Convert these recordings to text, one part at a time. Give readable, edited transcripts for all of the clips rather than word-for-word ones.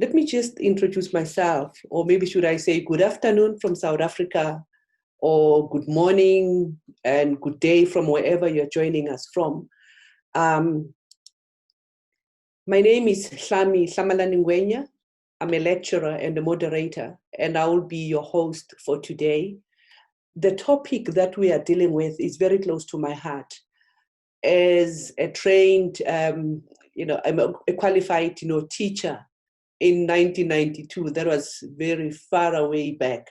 Let me just introduce myself, or maybe should I say good afternoon from South Africa, or good morning and good day from wherever you're joining us from. My name is Hlami Hlamalani. I'm a lecturer and a moderator, and I will be your host for today. The topic that we are dealing with is very close to my heart. As a trained, I'm a qualified, teacher in 1992. That was very far away back.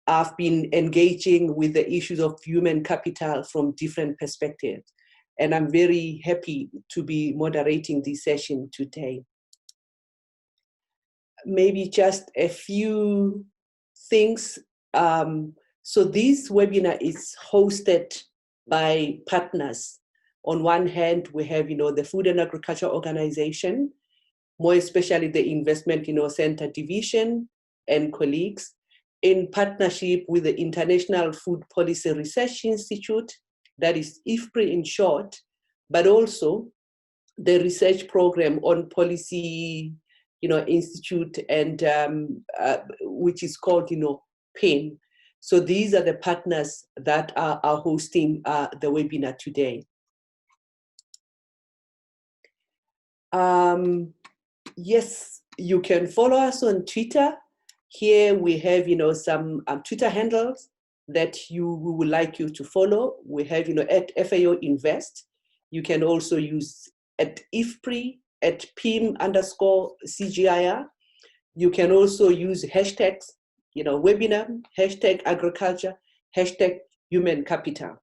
I've been engaging with the issues of human capital from different perspectives, and I'm very happy to be moderating this session today. Maybe just a few things. So this webinar is hosted by partners. On one hand, we have, the Food and Agriculture Organization, more especially the Investment, Center Division and colleagues, in partnership with the International Food Policy Research Institute, that is IFPRI in short, but also the research program on policy, institute, and which is called, PIN. So these are the partners that are hosting the webinar today. Yes, you can follow us on Twitter. Here we have, some Twitter handles that we would like you to follow. We have, at FAO Invest. You can also use at IFPRI, at PIM_CGIAR. You can also use hashtags, webinar, hashtag agriculture, hashtag human capital.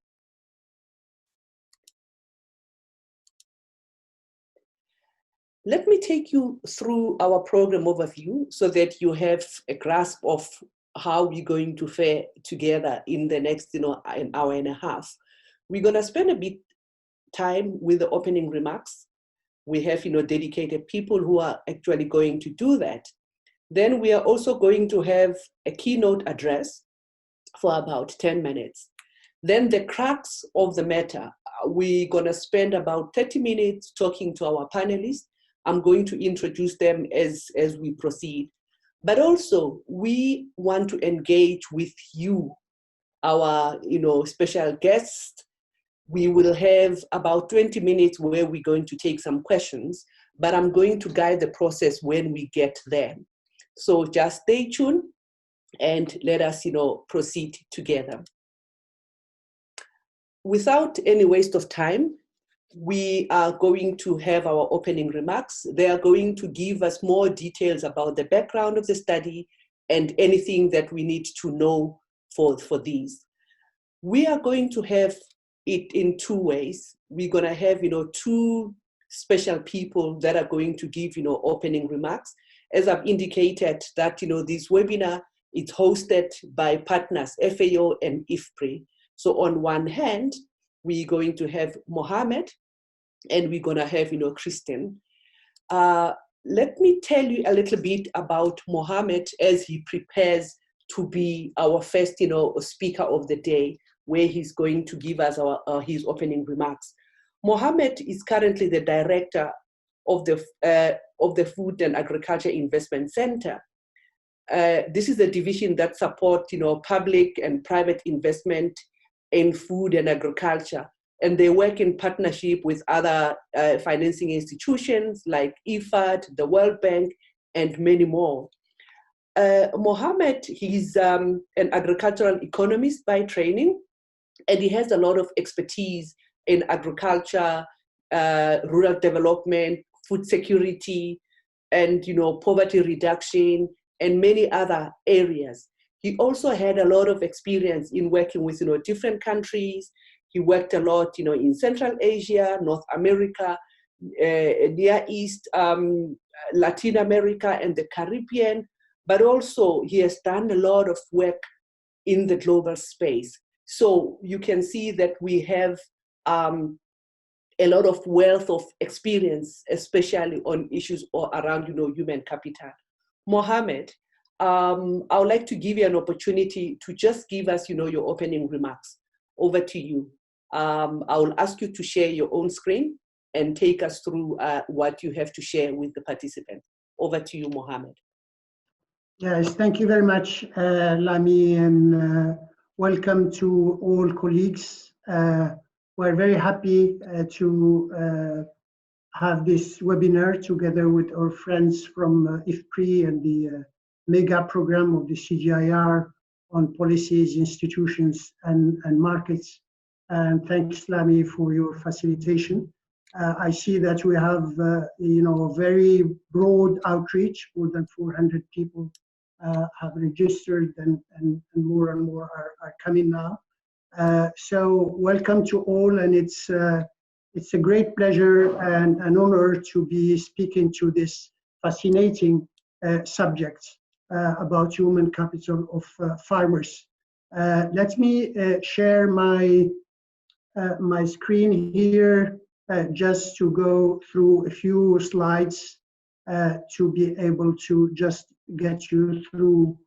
Let me take you through our program overview so that you have a grasp of how we're going to fare together in the next, an hour and a half. We're going to spend a bit time with the opening remarks. We have, dedicated people who are actually going to do that. Then we are also going to have a keynote address for about 10 minutes. Then the crux of the matter, we're going to spend about 30 minutes talking to our panelists. I'm going to introduce them as we proceed. But also, we want to engage with you, our special guests. We will have about 20 minutes where we're going to take some questions, but I'm going to guide the process when we get there. So just stay tuned and let us proceed together. Without any waste of time, we are going to have our opening remarks. They are going to give us more details about the background of the study and anything that we need to know for these. We are going to have it in two ways. We're going to have, two special people that are going to give, opening remarks. As I've indicated that, this webinar is hosted by partners, FAO and IFPRI. So on one hand, we're going to have Mohammed, and we're going to have, Kristen. Let me tell you a little bit about Mohammed as he prepares to be our first, speaker of the day, where he's going to give us his opening remarks. Mohammed is currently the director of the Food and Agriculture Investment Center. This is a division that supports, public and private investment in food and agriculture. And they work in partnership with other financing institutions like IFPRI, the World Bank, and many more. Mohammed, he's an agricultural economist by training, and he has a lot of expertise in agriculture, rural development, food security, and poverty reduction, and many other areas. He also had a lot of experience in working with different countries. He worked a lot, in Central Asia, North America, Near East, Latin America, and the Caribbean. But also, he has done a lot of work in the global space. So you can see that we have a lot of wealth of experience, especially on issues around, human capital. Mohammed, I would like to give you an opportunity to just give us, your opening remarks. Over to you. I will ask you to share your own screen and take us through what you have to share with the participants. Over to you, Mohammed. Yes, thank you very much, Lami, and welcome to all colleagues. We're very happy to have this webinar together with our friends from IFPRI and the MEGA program of the CGIAR on policies, institutions, and markets. And thanks, Lami, for your facilitation. I see that we have, a very broad outreach. More than 400 people have registered, and more are coming now. So welcome to all, and it's a great pleasure and an honor to be speaking to this fascinating subject about human capital of farmers. Let me share my screen here just to go through a few slides to be able to just get you through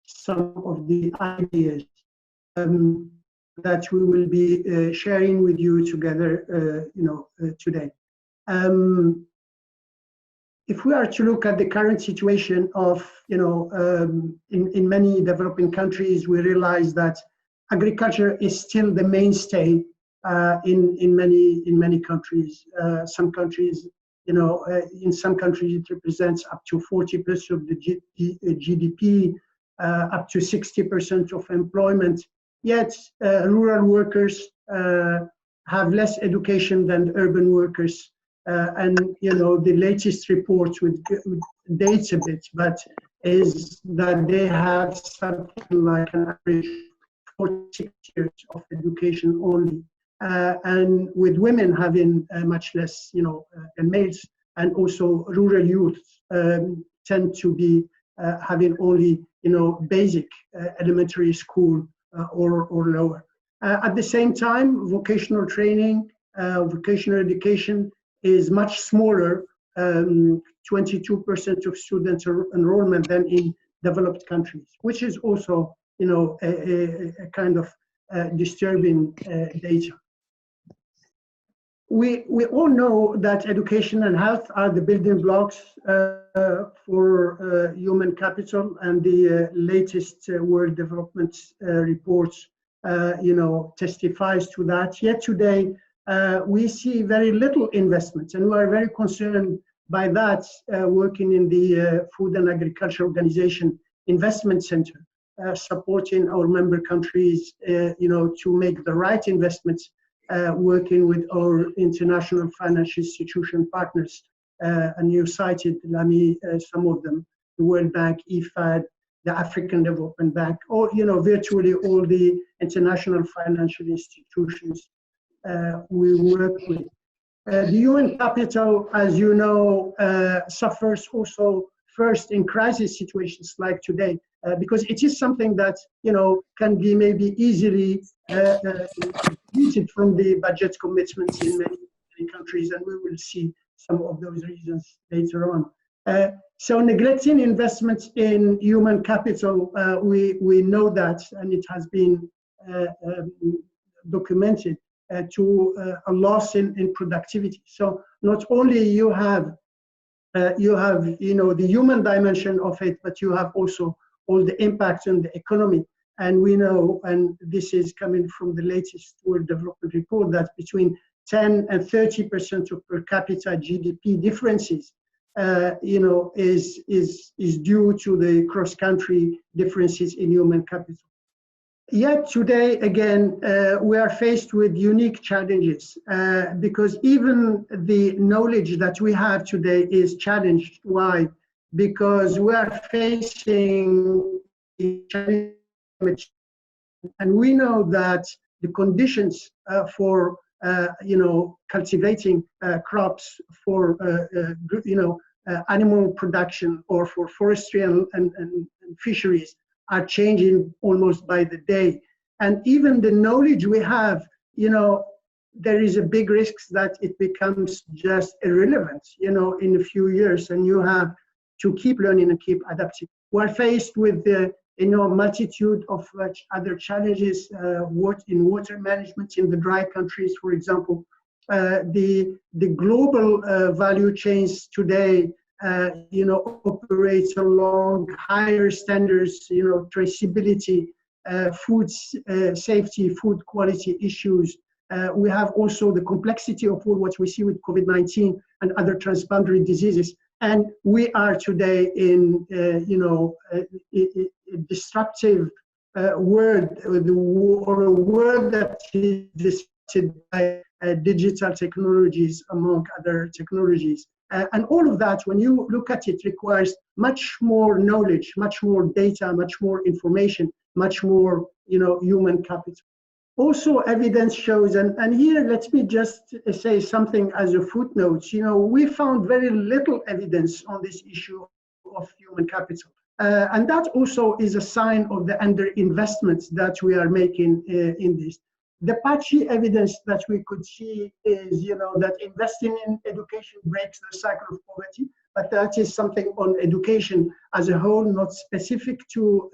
some of the ideas that we will be sharing with you together, today. If we are to look at the current situation of, in many developing countries, we realize that agriculture is still the mainstay in many countries. Some countries, in some countries it represents up to 40% of the GDP, up to 60% of employment. Yet rural workers have less education than urban workers. And the latest report with dates a bit, but is that they have something like an average 46 years of education only. And with women having much less, than males, and also rural youth tend to be having only, basic elementary school or lower. At the same time, vocational training, vocational education is much smaller, 22% of students enrollment than in developed countries, which is also, a kind of disturbing data. We all know that education and health are the building blocks for human capital, and the latest World Development reports, testifies to that. Yet today, we see very little investment, and we are very concerned by that, working in the Food and Agriculture Organization Investment Center, supporting our member countries, to make the right investments, working with our international financial institution partners, and you cited, Lami, some of them, the World Bank, IFAD, the African Development Bank, or virtually all the international financial institutions we work with. The human capital, as you know, suffers also first in crisis situations like today, because it is something that can be maybe easily deleted from the budget commitments in many countries, and we will see some of those reasons later on. So neglecting investments in human capital, we know that, and it has been documented, to a loss in productivity. So not only you have the human dimension of it, but you have also all the impacts on the economy. And we know, and this is coming from the latest World Development Report, that between 10 and 30% of per capita GDP differences, is due to the cross-country differences in human capital. Yet today, again, we are faced with unique challenges, because even the knowledge that we have today is challenged. Why? Because we are facing the challenge, and we know that the conditions for cultivating crops, for animal production, or for forestry and fisheries are changing almost by the day. And even the knowledge we have, there is a big risk that it becomes just irrelevant, in a few years, and you have to keep learning and keep adapting. We're faced with the multitude of other challenges, in water management in the dry countries, for example. The global value chains today operates along higher standards, traceability, food safety, food quality issues. We have also the complexity of what we see with COVID-19 and other transboundary diseases. And we are today in, a disruptive world, or a world that is disrupted by digital technologies, among other technologies. And all of that, when you look at it, requires much more knowledge, much more data, much more information, much more, human capital. Also, evidence shows, and here let me just say something as a footnote. We found very little evidence on this issue of human capital. And that also is a sign of the underinvestments that we are making in this. The patchy evidence that we could see is, that investing in education breaks the cycle of poverty, but that is something on education as a whole, not specific to,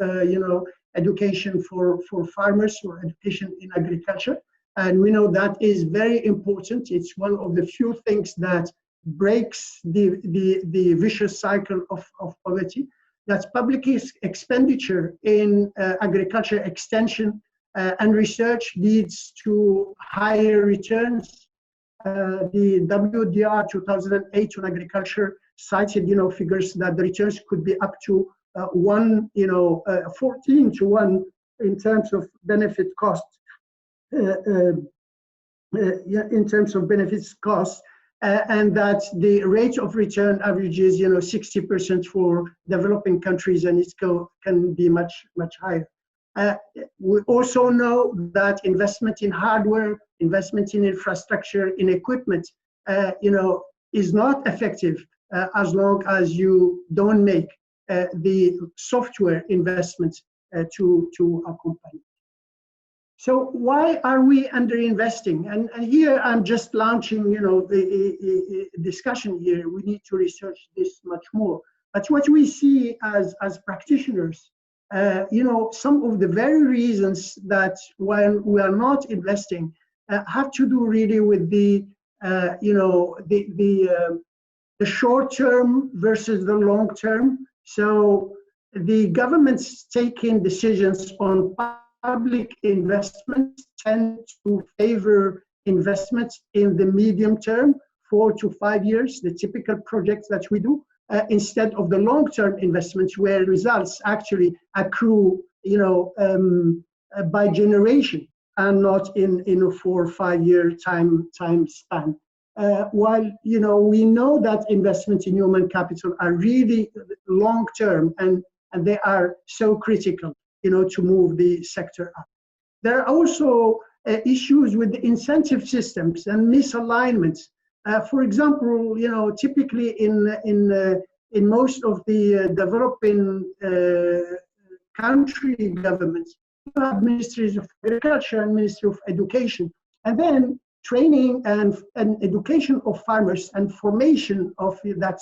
education for farmers or education in agriculture. And we know that is very important. It's one of the few things that breaks the vicious cycle of poverty. That's public expenditure in agriculture extension and research leads to higher returns. The WDR 2008 on agriculture cited, figures that the returns could be up to 14 to 1 in terms of benefit cost. In terms of benefits costs, and that the rate of return averages, 60% for developing countries, and it can be much higher. We also know that investment in hardware, investment in infrastructure, in equipment, is not effective as long as you don't make the software investments to accompany. So why are we underinvesting? And here I'm just launching, the discussion here. We need to research this much more. But what we see as practitioners, some of the very reasons that why we are not investing have to do really with the short term versus the long term. So the governments taking decisions on public investments tend to favor investments in the medium term, 4 to 5 years, the typical projects that we do, instead of the long-term investments where results actually accrue, by generation and not in a 4 or 5 year time span. While we know that investments in human capital are really long-term and they are so critical, to move the sector up. There are also issues with the incentive systems and misalignments. For example, typically in most of the developing country governments, you have ministries of agriculture and ministry of education, and then training and education of farmers and formation of that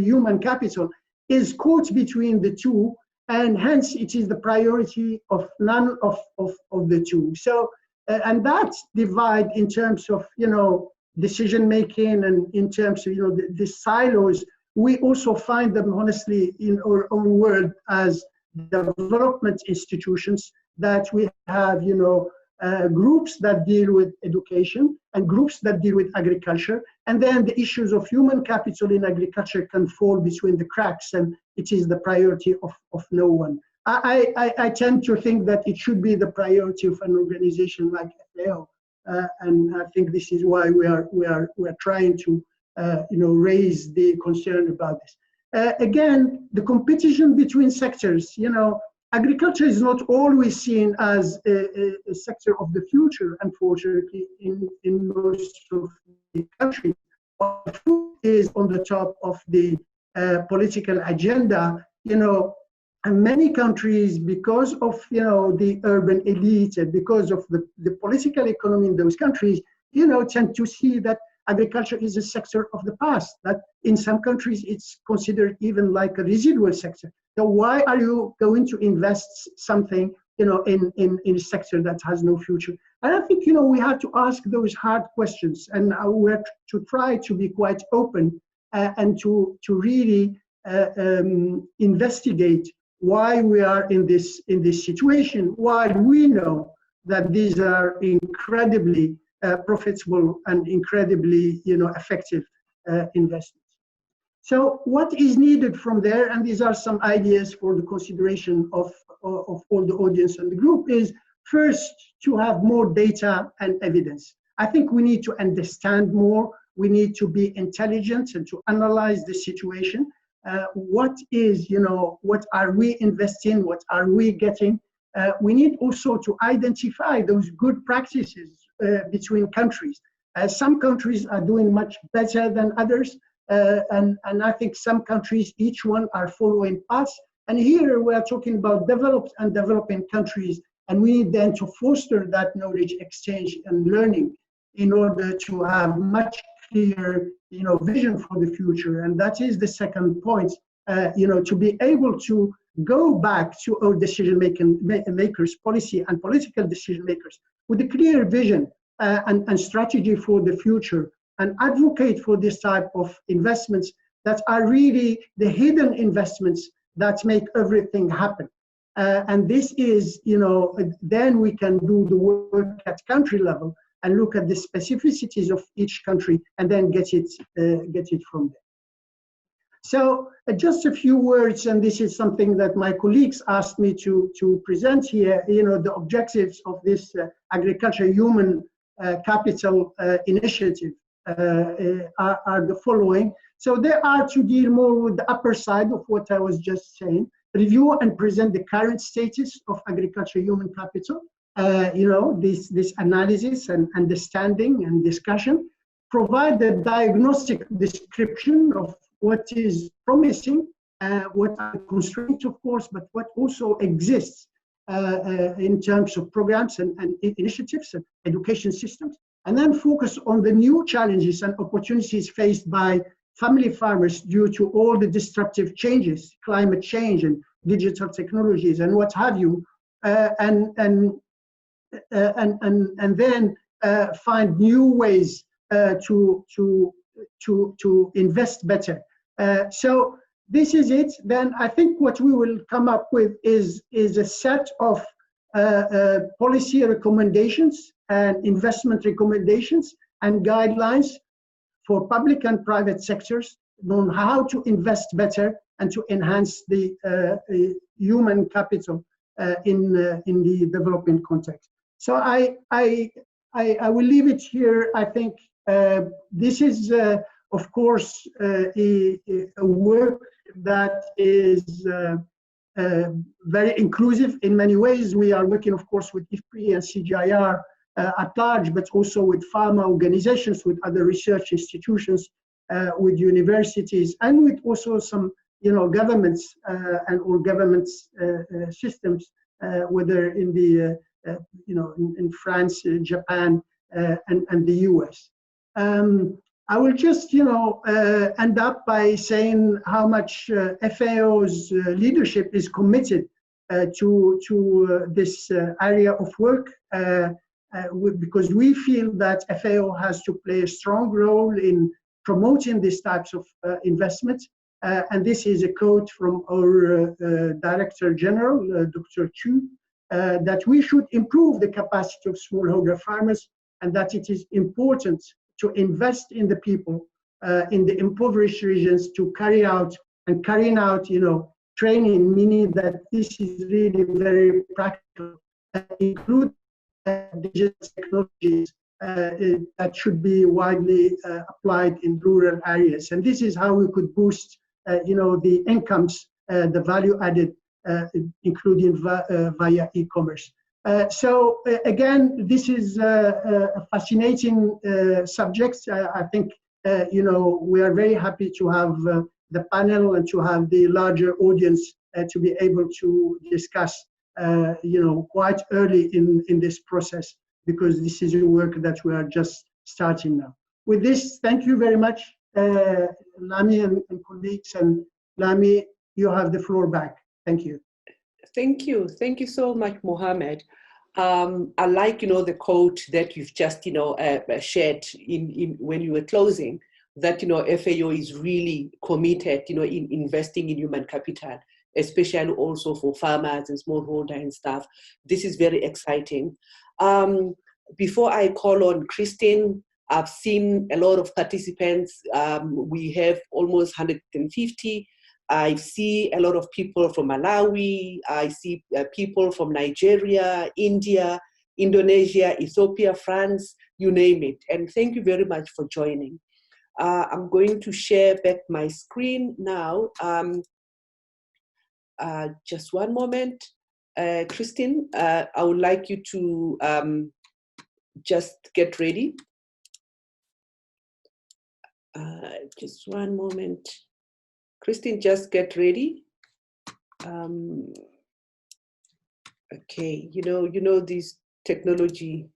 human capital is caught between the two, and hence it is the priority of none of the two. So, and that divide in terms of, decision making and in terms of, the silos, we also find them honestly in our own world as development institutions, that we have, groups that deal with education and groups that deal with agriculture, and then the issues of human capital in agriculture can fall between the cracks, and it is the priority of no one. I tend to think that it should be the priority of an organization like FAO, and I think this is why we are trying to raise the concern about this. Again, the competition between sectors, agriculture is not always seen as a sector of the future, unfortunately, in most of the countries. Food is on the top of the political agenda, and many countries, because of the urban elite and because of the political economy in those countries, tend to see that agriculture is a sector of the past, that in some countries it's considered even like a residual sector. So why are you going to invest something, in a sector that has no future? And I think, we have to ask those hard questions, and we have to try to be quite open and to really investigate why we are in this situation, while we know that these are incredibly profitable and incredibly effective investments. So what is needed from there, and these are some ideas for the consideration of all the audience and the group, is first to have more data and evidence. I think we need to understand more, we need to be intelligent and to analyze the situation. What are we investing, what are we getting? We need also to identify those good practices between countries. Some countries are doing much better than others, and I think some countries, each one are following paths. And here we are talking about developed and developing countries, and we need then to foster that knowledge exchange and learning in order to have much clearer vision for the future. And that is the second point, to be able to go back to our decision makers, policy and political decision makers, with a clear vision and strategy for the future, and advocate for this type of investments that are really the hidden investments that make everything happen. And this is, then we can do the work at country level and look at the specificities of each country and then get it from there. So just a few words, and this is something that my colleagues asked me to present here. The objectives of this agriculture human capital initiative are the following. So they are to deal more with the upper side of what I was just saying, review and present the current status of agriculture human capital, this analysis and understanding and discussion, provide the diagnostic description of what is promising, what are constraints, of course, but what also exists in terms of programs and initiatives and education systems, and then focus on the new challenges and opportunities faced by family farmers due to all the disruptive changes, climate change and digital technologies and what have you, and then find new ways to invest better. So this is it. Then I think what we will come up with is a set of policy recommendations and investment recommendations and guidelines for public and private sectors on how to invest better and to enhance the human capital in the development context. So I will leave it here. I think this is, of course, a work that is very inclusive in many ways. We are working, of course, with IFPRI and CGIAR at large, but also with pharma organizations, with other research institutions, with universities, and with also some, governments or governments systems, whether in the, in France, Japan, and the US. I will just, end up by saying how much FAO's leadership is committed to this area of work, because we feel that FAO has to play a strong role in promoting these types of investments. And this is a quote from our Director General, Dr. Chu, that we should improve the capacity of smallholder farmers, and that it is important to invest in the people in the impoverished regions to carrying out, training, meaning that this is really very practical, include digital technologies that should be widely applied in rural areas. And this is how we could boost, the incomes, the value added, including via e-commerce. So again, this is a fascinating subject. I think, we are very happy to have the panel and to have the larger audience to be able to discuss, quite early in this process, because this is a work that we are just starting now. With this, thank you very much, Lami and colleagues. And Lami, you have the floor back. Thank you. Thank you. Thank you so much, Mohammed. I like, the quote that you've just, shared in when you were closing, that, FAO is really committed, in investing in human capital, especially also for farmers and smallholder and stuff. This is very exciting. Before I call on Christine, I've seen a lot of participants. We have almost 150. I see a lot of people from Malawi. I see people from Nigeria, India, Indonesia, Ethiopia, France, you name it. And thank you very much for joining. I'm going to share back my screen now. Just one moment. Christine, I would like you to just get ready. Just one moment. Christine, just get ready. Okay, you know this technology.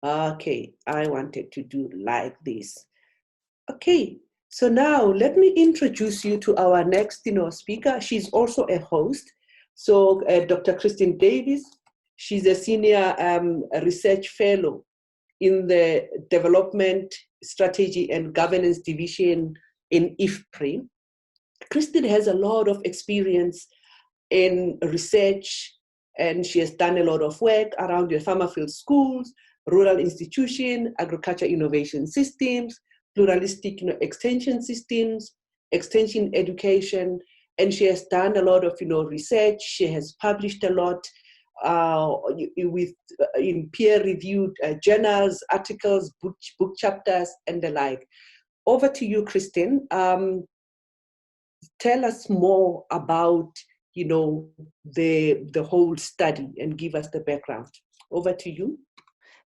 Okay, I wanted to do like this. Okay, so now let me introduce you to our next speaker. She's also a host. So Dr. Christine Davis, she's a senior research fellow in the Development Strategy and Governance Division in IFPRI. Christine has a lot of experience in research, and she has done a lot of work around the farmer field schools, rural institution, agriculture innovation systems, pluralistic extension systems, extension education, and she has done a lot of research. She has published a lot in peer-reviewed journals, articles, book chapters, and the like. Over to you, Christine. Tell us more about the whole study and give us the background. Over to you.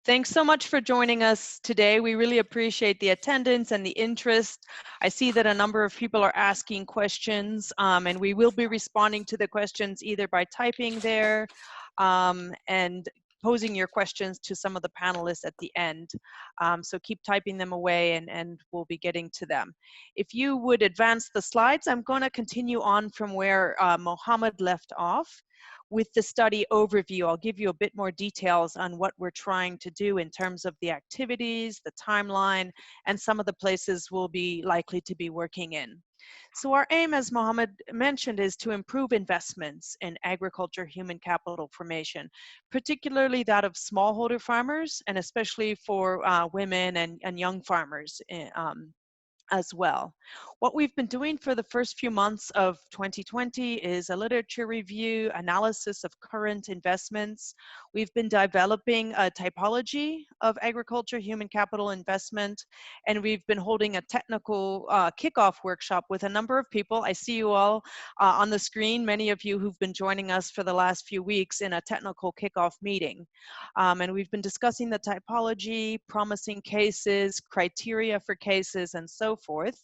Thanks so much for joining us today. We really appreciate the attendance and the interest. I see that a number of people are asking questions, and we will be responding to the questions either by typing there and posing your questions to some of the panelists at the end. So keep typing them away and we'll be getting to them. If you would advance the slides, I'm going to continue on from where Mohammed left off. With the study overview, I'll give you a bit more details on what we're trying to do in terms of the activities, the timeline, and some of the places we'll be likely to be working in. So our aim, as Mohammed mentioned, is to improve investments in agriculture human capital formation, particularly that of smallholder farmers, and especially for women and young farmers as well. What we've been doing for the first few months of 2020 is a literature review, analysis of current investments. We've been developing a typology of agriculture human capital investment, and we've been holding a technical kickoff workshop with a number of people. I see you all on the screen, many of you who've been joining us for the last few weeks in a technical kickoff meeting. And we've been discussing the typology, promising cases, criteria for cases, and so forth.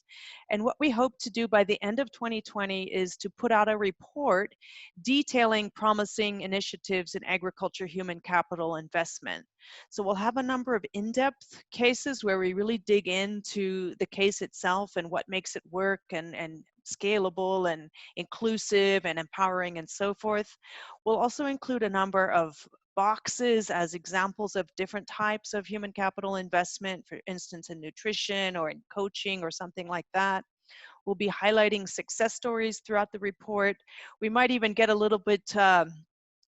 And what we hope to do by the end of 2020 is to put out a report detailing promising initiatives in agriculture human capital investment. So we'll have a number of in-depth cases where we really dig into the case itself and what makes it work and scalable and inclusive and empowering and so forth. We'll also include a number of boxes as examples of different types of human capital investment, for instance, in nutrition or in coaching or something like that. We'll be highlighting success stories throughout the report. We might even get a little bit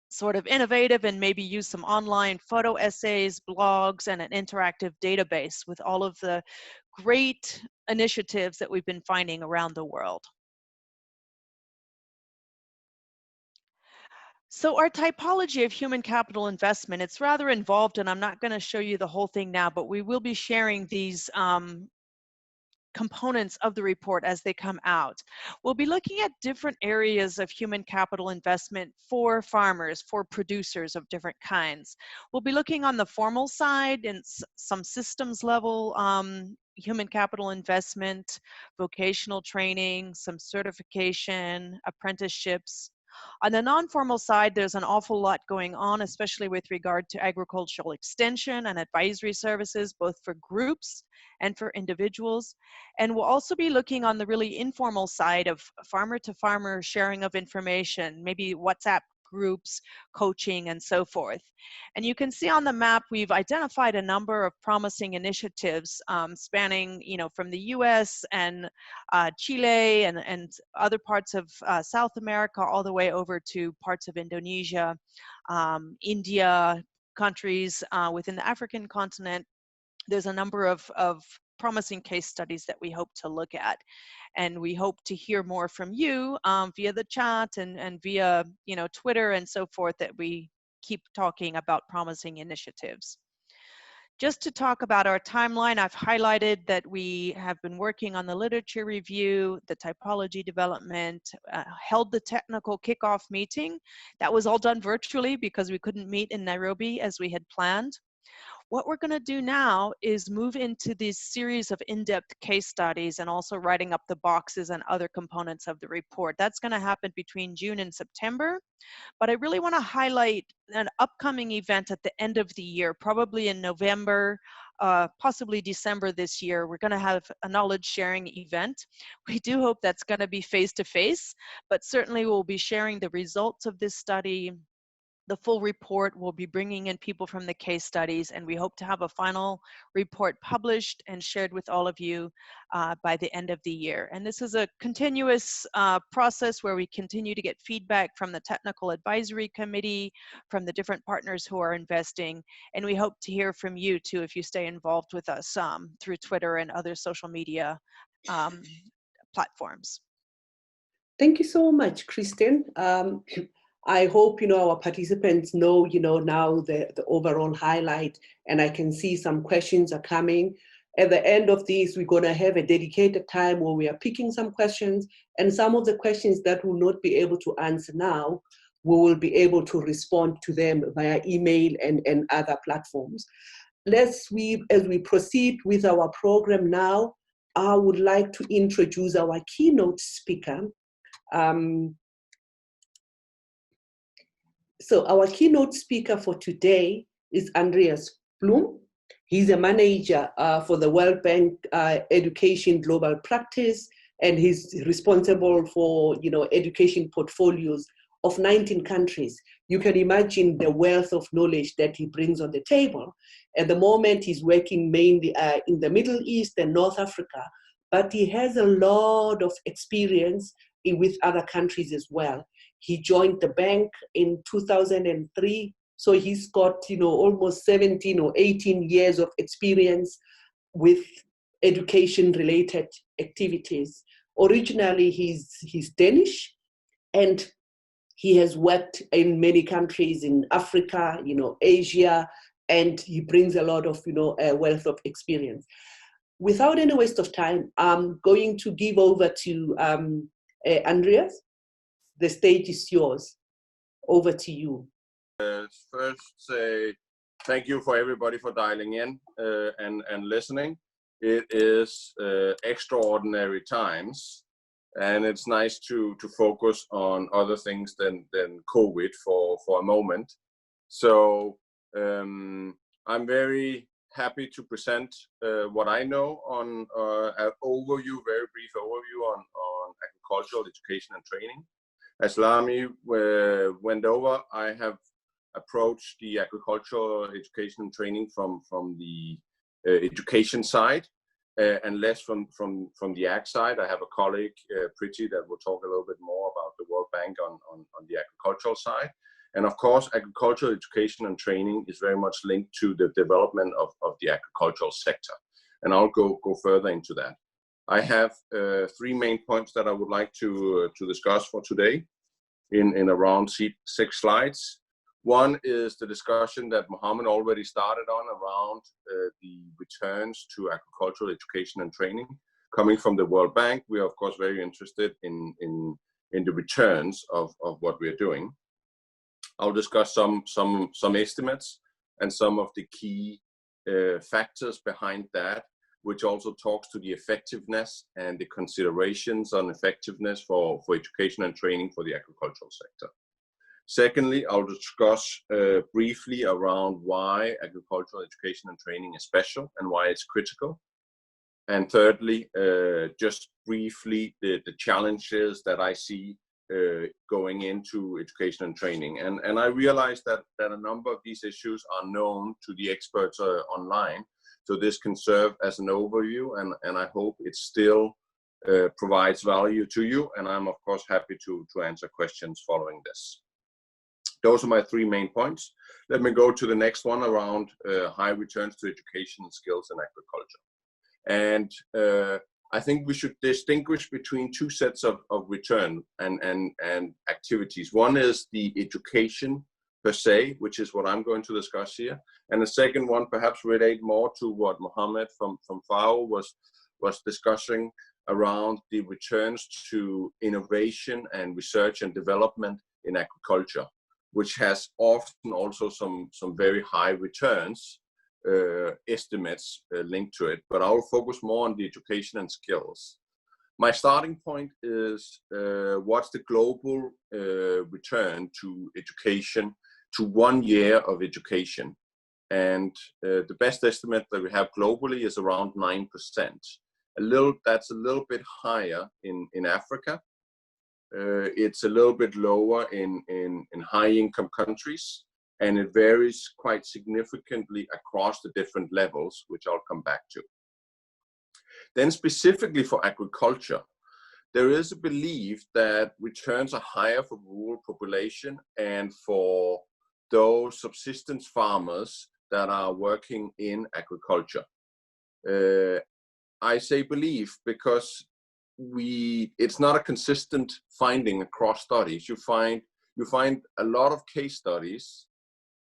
sort of innovative and maybe use some online photo essays, blogs, and an interactive database with all of the great initiatives that we've been finding around the world. So our typology of human capital investment, it's rather involved, and I'm not going to show you the whole thing now, but we will be sharing these components of the report as they come out. We'll be looking at different areas of human capital investment for farmers, for producers of different kinds. We'll be looking on the formal side and some systems level human capital investment, vocational training, some certification, apprenticeships. On the non-formal side, there's an awful lot going on, especially with regard to agricultural extension and advisory services, both for groups and for individuals. And we'll also be looking on the really informal side of farmer-to-farmer sharing of information, maybe WhatsApp groups, coaching, and so forth. And you can see on the map, we've identified a number of promising initiatives spanning, from the US and Chile and other parts of South America, all the way over to parts of Indonesia, India, countries within the African continent. There's a number of promising case studies that we hope to look at. And we hope to hear more from you via the chat and via, Twitter and so forth, that we keep talking about promising initiatives. Just to talk about our timeline, I've highlighted that we have been working on the literature review, the typology development, held the technical kickoff meeting. That was all done virtually because we couldn't meet in Nairobi as we had planned. What we're going to do now is move into this series of in-depth case studies and also writing up the boxes and other components of the report. That's going to happen between June and September. But I really want to highlight an upcoming event at the end of the year, probably in November, possibly December this year. We're going to have a knowledge sharing event. We do hope that's going to be face-to-face, but certainly we'll be sharing the results of this study, the full report. We'll be bringing in people from the case studies, and we hope to have a final report published and shared with all of you by the end of the year. And this is a continuous process where we continue to get feedback from the Technical Advisory Committee, from the different partners who are investing, and we hope to hear from you too if you stay involved with us through Twitter and other social media platforms. Thank you so much, Kristen. I hope, our participants know, now the overall highlight, and I can see some questions are coming. At the end of this, we're going to have a dedicated time where we are picking some questions, and some of the questions that we'll not be able to answer now, we will be able to respond to them via email and other platforms. As we proceed with our program now, I would like to introduce our keynote speaker. So our keynote speaker for today is Andreas Blum. He's a manager for the World Bank Education Global Practice, and he's responsible for, education portfolios of 19 countries. You can imagine the wealth of knowledge that he brings on the table. At the moment, he's working mainly in the Middle East and North Africa, but he has a lot of experience with other countries as well. He joined the bank in 2003, so he's got, almost 17 or 18 years of experience with education-related activities. Originally, he's Danish, and he has worked in many countries in Africa, Asia, and he brings a lot of, a wealth of experience. Without any waste of time, I'm going to give over to Andreas. The stage is yours. Over to you. First, say thank you for everybody for dialing in and listening. It is extraordinary times, and it's nice to focus on other things than COVID for a moment. So I'm very happy to present what I know on an overview, very brief overview on agricultural education and training. As Lami went over, I have approached the agricultural education and training from the education side and less from the ag side. I have a colleague, IFPRI, that will talk a little bit more about the World Bank on the agricultural side. And of course, agricultural education and training is very much linked to the development of the agricultural sector. And I'll go further into that. I have 3 main points that I would like to discuss for today in around 6 slides. One is the discussion that Mohammed already started on around the returns to agricultural education and training. Coming from the World Bank, we are of course very interested in the returns of what we are doing. I'll discuss some estimates and some of the key factors behind that, which also talks to the effectiveness and the considerations on effectiveness for education and training for the agricultural sector. Secondly, I'll discuss briefly around why agricultural education and training is special and why it's critical. And thirdly, just briefly, the challenges that I see going into education and training. And I realize that a number of these issues are known to the experts online. So this can serve as an overview, and I hope it still provides value to you. And I'm of course happy to answer questions following this. Those are my 3 main points. Let me go to the next one around high returns to education and skills in agriculture. And I think we should distinguish between 2 sets of return and activities. One is the education per se, which is what I'm going to discuss here. And the second one perhaps relate more to what Mohammed from FAO was discussing around the returns to innovation and research and development in agriculture, which has often also some very high returns estimates linked to it, but I will focus more on the education and skills. My starting point is what's the global return to education, to 1 year of education. And the best estimate that we have globally is around 9%. That's a little bit higher in Africa. It's a little bit lower in high income countries. And it varies quite significantly across the different levels, which I'll come back to. Then specifically for agriculture, there is a belief that returns are higher for rural population and for those subsistence farmers that are working in agriculture. I say belief because it's not a consistent finding across studies. You find a lot of case studies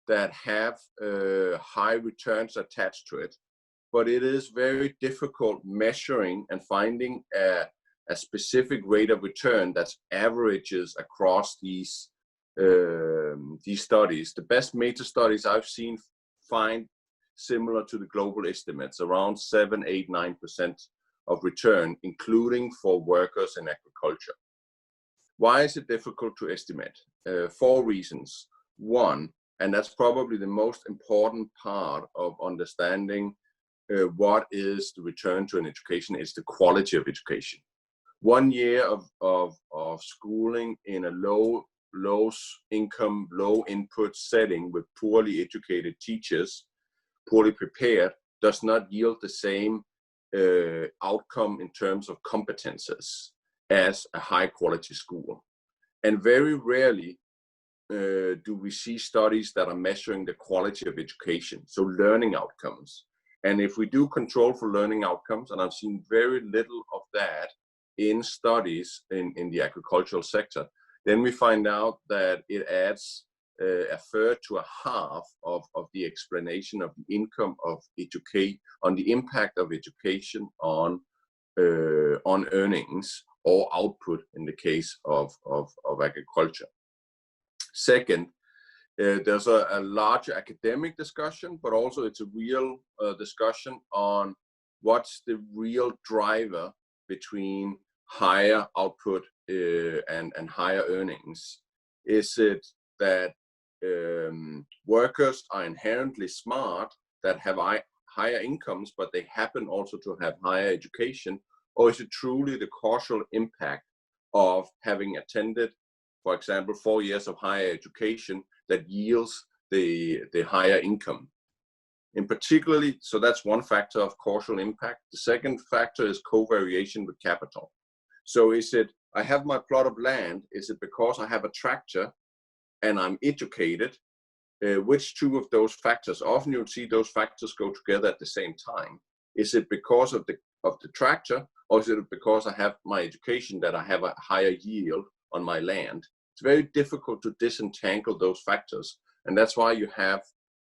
that have high returns attached to it, but it is very difficult measuring and finding a specific rate of return that averages across these studies. The best meta studies I've seen find similar to the global estimates, around 7, 8, 9% of return, including for workers in agriculture. Why is it difficult to estimate? 4 reasons. One, and that's probably the most important part of understanding what is the return to an education, is the quality of education. 1 year of schooling in a low income, low input setting with poorly educated teachers, poorly prepared, does not yield the same outcome in terms of competences as a high quality school. And very rarely do we see studies that are measuring the quality of education, so learning outcomes. And if we do control for learning outcomes, and I've seen very little of that in studies in the agricultural sector, then we find out that it adds a third to a half of the explanation of the income of on the impact of education on earnings or output in the case of agriculture. Second, there's a larger academic discussion, but also it's a real discussion on what's the real driver between higher output and higher earnings. Is it that workers are inherently smart, that have higher incomes, but they happen also to have higher education? Or is it truly the causal impact of having attended, for example, 4 years of higher education that yields the higher income? In particularly, so that's one factor of causal impact. The second factor is covariation with capital. So is it, I have my plot of land, is it because I have a tractor and I'm educated? Which 2 of those factors? Often you'll see those factors go together at the same time. Is it because of the tractor, or is it because I have my education that I have a higher yield on my land? It's very difficult to disentangle those factors, and that's why you have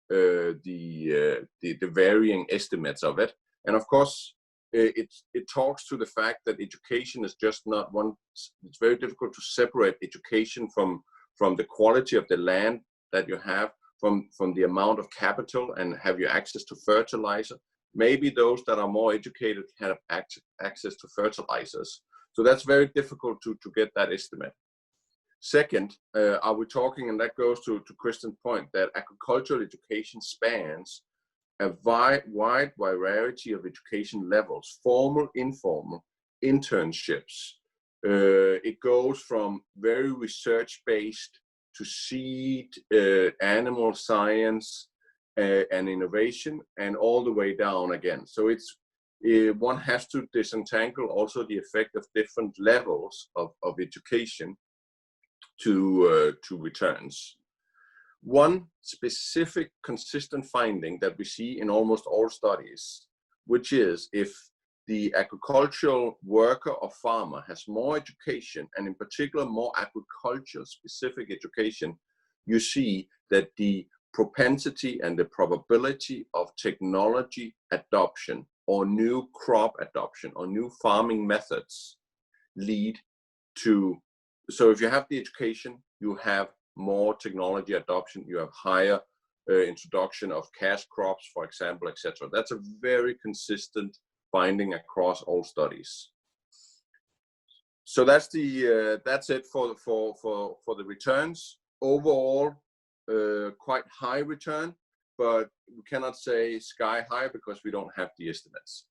the varying estimates of it. And of course, it talks to the fact that education is just not one. It's very difficult to separate education from the quality of the land that you have, from the amount of capital, and have you access to fertilizer. Maybe those that are more educated have access to fertilizers. So that's very difficult to get that estimate. Second, are we talking, and that goes to Kristen's point, that agricultural education spans a wide variety of education levels, formal, informal, internships, It goes from very research-based to seed, animal science, and innovation, and all the way down again. So one has to disentangle also the effect of different levels of education to returns. One specific consistent finding that we see in almost all studies, which is if the agricultural worker or farmer has more education, and in particular more agriculture specific education, you see that the propensity and the probability of technology adoption or new crop adoption or new farming methods lead to, so if you have the education, you have more technology adoption, you have higher introduction of cash crops, for example, etc. That's a very consistent finding across all studies. So that's it for the returns. Overall, quite high return, but we cannot say sky high because we don't have the estimates.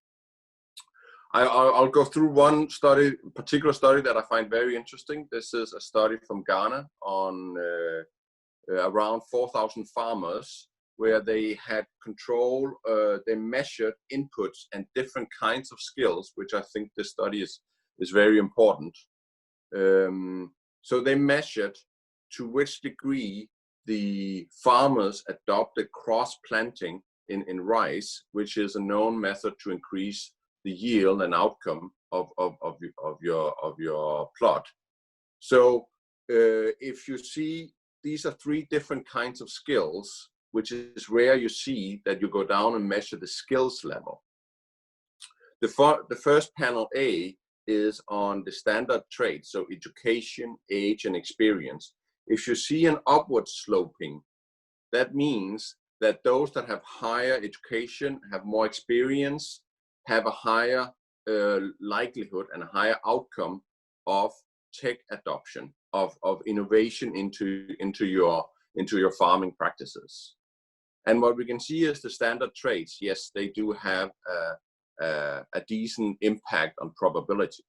I'll go through one study, particular study that I find very interesting. This is a study from Ghana on around 4,000 farmers, where they had control, they measured inputs and different kinds of skills, which I think this study is very important. So they measured to which degree the farmers adopted cross-planting in rice, which is a known method to increase the yield and outcome of your plot. So if you see, these are three different kinds of skills, which is rare you see that you go down and measure the skills level. The first panel A is on the standard traits, so education, age, and experience. If you see an upward sloping, that means that those that have higher education, have more experience, have a higher likelihood and a higher outcome of tech adoption, of innovation into your farming practices. And what we can see is the standard traits. Yes, they do have a decent impact on probability.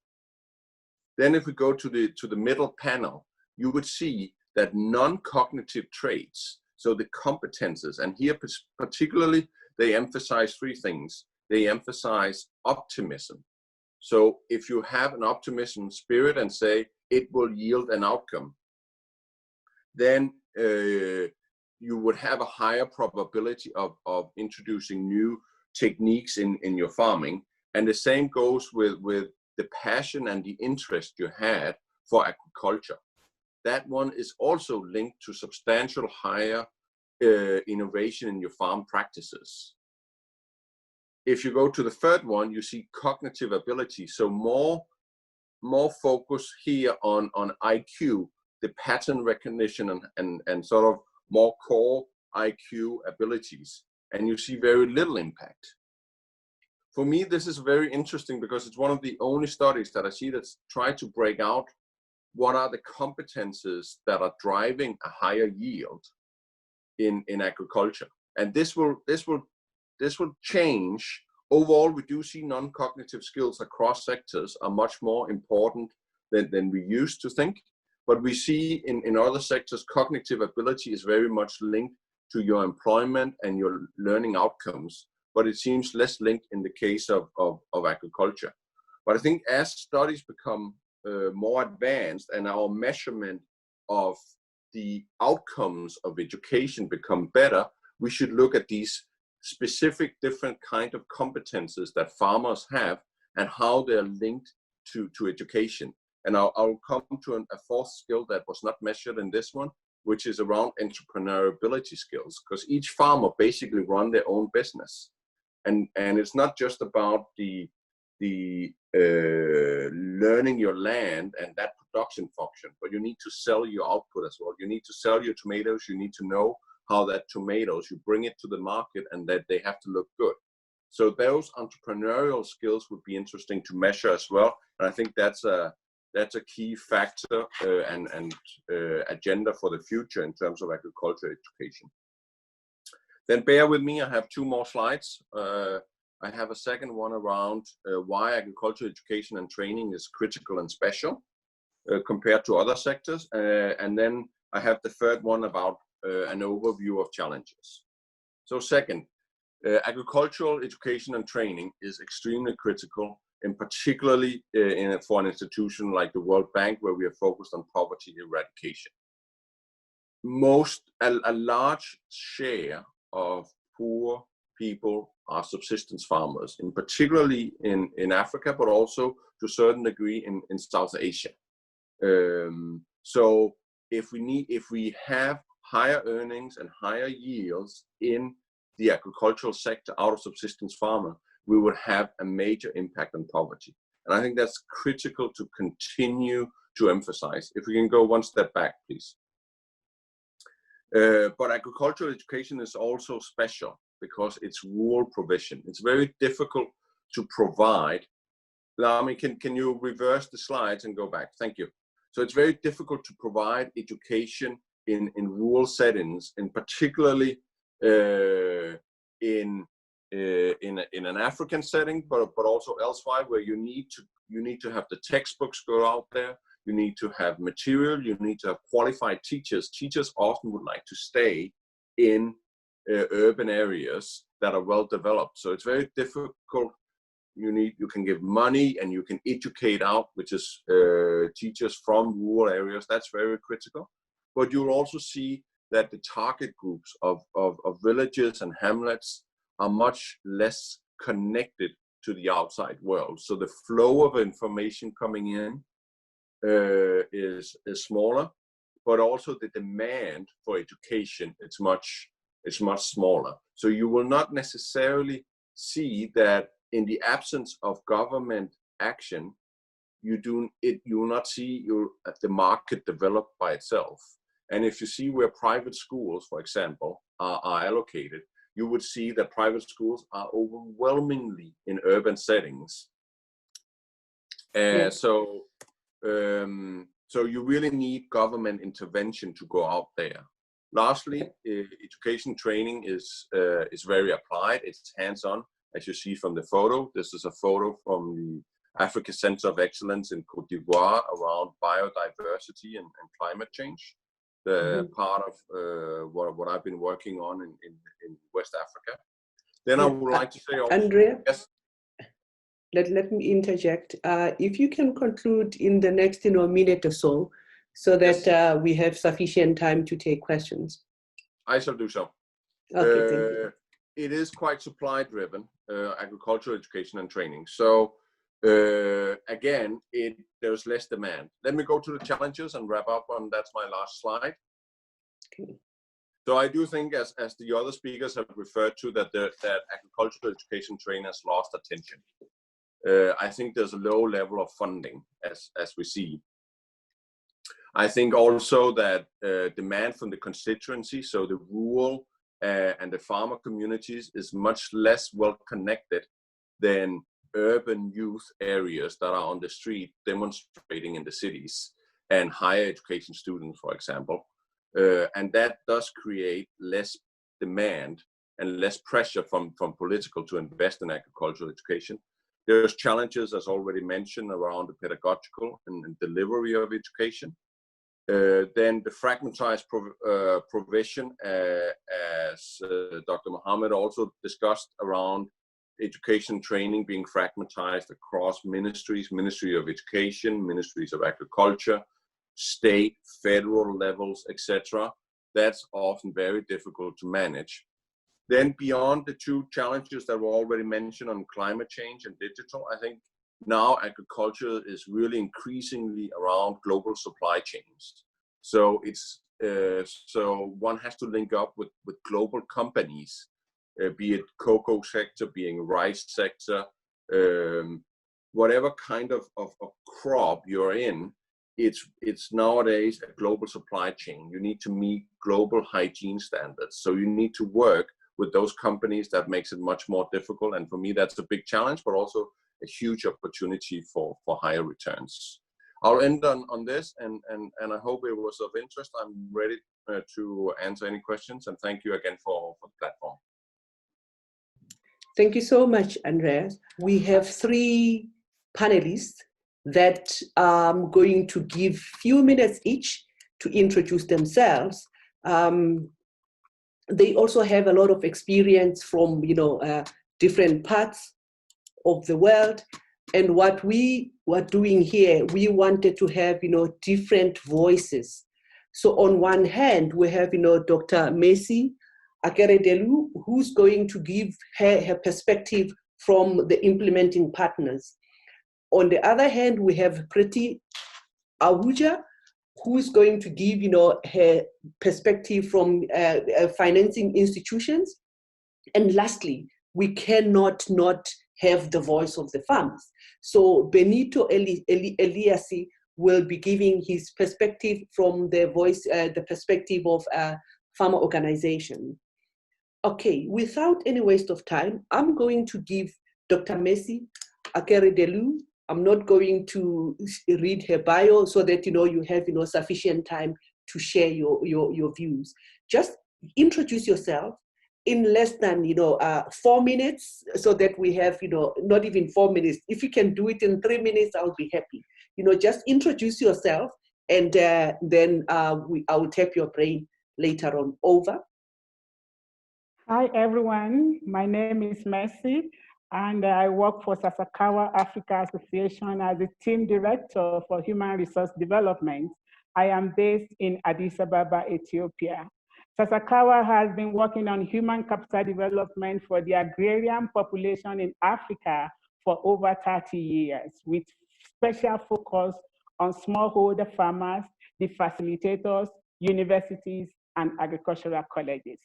Then if we go to the middle panel, you would see that non-cognitive traits, so the competences, and here particularly they emphasize three things. They emphasize optimism. So if you have an optimism spirit and say it will yield an outcome, then you would have a higher probability of introducing new techniques in your farming. And the same goes with the passion and the interest you had for agriculture. That one is also linked to substantial higher innovation in your farm practices. If you go to the third one, you see cognitive ability. So more focus here on IQ, the pattern recognition and sort of more core IQ abilities. And you see very little impact. For me, this is very interesting because it's one of the only studies that I see that's tried to break out what are the competences that are driving a higher yield in agriculture. And this will change. Overall, we do see non-cognitive skills across sectors are much more important than we used to think. But we see in other sectors, cognitive ability is very much linked to your employment and your learning outcomes. But it seems less linked in the case of agriculture. But I think as studies become more advanced and our measurement of the outcomes of education become better, we should look at these specific different kind of competences that farmers have and how they're linked to education. And I'll come to a fourth skill that was not measured in this one, which is around entrepreneurability skills, because each farmer basically run their own business. And it's not just about the learning your land and that production function, but you need to sell your output as well. You need to sell your tomatoes. You need to know how that tomatoes, you bring it to the market and that they have to look good. So those entrepreneurial skills would be interesting to measure as well. And I think that's a key factor and agenda for the future in terms of agriculture education. Then bear with me, I have two more slides. I have a second one around why agriculture education and training is critical and special. compared to other sectors. And then I have the third one about an overview of challenges. So second, agricultural education and training is extremely critical, and particularly for an institution like the World Bank, where we are focused on poverty eradication. A large share of poor people are subsistence farmers, and particularly in Africa, but also to a certain degree in South Asia. So if we have higher earnings and higher yields in the agricultural sector out of subsistence farmer, we would have a major impact on poverty. And I think that's critical to continue to emphasize. If we can go one step back, please. But agricultural education is also special because it's rural provision. It's very difficult to provide. Lami, can you reverse the slides and go back? Thank you. So it's very difficult to provide education in rural settings, and particularly in an African setting, but also elsewhere, where you need to have the textbooks go out there. You need to have material. You need to have qualified teachers. Teachers often would like to stay in urban areas that are well developed. So it's very difficult. You can give money and you can educate out, which is teachers from rural areas. That's very critical. But you'll also see that the target groups of villages and hamlets are much less connected to the outside world. So the flow of information coming in is smaller, but also the demand for education is much smaller. So you will not necessarily see that in the absence of government action, you will not see the market develop by itself. And if you see where private schools, for example, are allocated, you would see that private schools are overwhelmingly in urban settings. So you really need government intervention to go out there. Lastly, education training is very applied. It's hands-on, as you see from the photo. This is a photo from the Africa Center of Excellence in Côte d'Ivoire around biodiversity and climate change. The part of what I've been working on in West Africa. Then I would like to say also, Andrea, yes. Let me interject. If you can conclude in the next minute or so that yes, we have sufficient time to take questions. I shall do so. Okay, thank you. It is quite supply-driven, agricultural education and training. So again, there's less demand. Let me go to the challenges and wrap up on, that's my last slide. Okay. So I do think, as the other speakers have referred to, that agricultural education training has lost attention. I think there's a low level of funding, as we see. I think also that demand from the constituency, so the rural and the farmer communities, is much less well connected than urban youth areas that are on the street demonstrating in the cities, and higher education students, for example. And that does create less demand and less pressure from political to invest in agricultural education. There's challenges, as already mentioned, around the pedagogical and delivery of education. Then the fragmentized provision, as Dr. Mohammed also discussed, around education training being fragmentized across ministries, Ministry of Education, Ministries of Agriculture, state, federal levels, etc. That's often very difficult to manage. Then beyond the two challenges that were already mentioned on climate change and digital, I think now agriculture is really increasingly around global supply chains. So so one has to link up with global companies, be it cocoa sector, being rice sector, whatever kind of crop you're in. It's nowadays a global supply chain. You need to meet global hygiene standards. So you need to work with those companies. That makes it much more difficult. And for me, that's a big challenge, but also a huge opportunity for higher returns. I'll end on this, and I hope it was of interest. I'm ready to answer any questions, and thank you again for the platform. Thank you so much, Andreas. We have 3 panelists that are going to give few minutes each to introduce themselves. They also have a lot of experience from different parts of the world. And what we were doing here, we wanted to have different voices. So on one hand, we have Dr. Messi Akeredelu, who's going to give her perspective from the implementing partners. On the other hand, we have Priti Ahuja, who's going to give her perspective from financing institutions. And lastly, we cannot not have the voice of the farmers. So Benito Eliasi will be giving his perspective from the voice, the perspective of a farmer organization. Okay, without any waste of time, I'm going to give Dr. Messi Akeredelu. I'm not going to read her bio so that you have sufficient time to share your views. Just introduce yourself in less than 4 minutes, so that we have not even 4 minutes. If you can do it in 3 minutes, I'll be happy. Just introduce yourself, and then I will tap your brain later on. Over. Hi everyone, my name is Messi, and I work for Sasakawa Africa Association as the Team Director for Human Resource Development. I am based in Addis Ababa, Ethiopia. Sasakawa has been working on human capital development for the agrarian population in Africa for over 30 years, with special focus on smallholder farmers, the facilitators, universities, and agricultural colleges.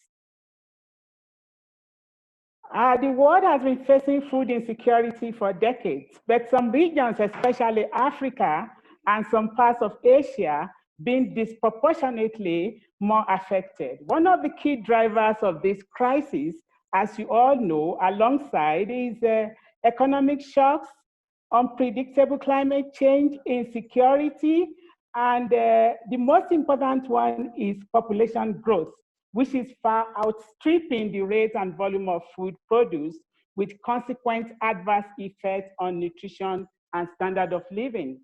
The world has been facing food insecurity for decades, but some regions, especially Africa and some parts of Asia, been disproportionately more affected. One of the key drivers of this crisis, as you all know, alongside is economic shocks, unpredictable climate change, insecurity, and the most important one is population growth, which is far outstripping the rate and volume of food produced, with consequent adverse effects on nutrition and standard of living.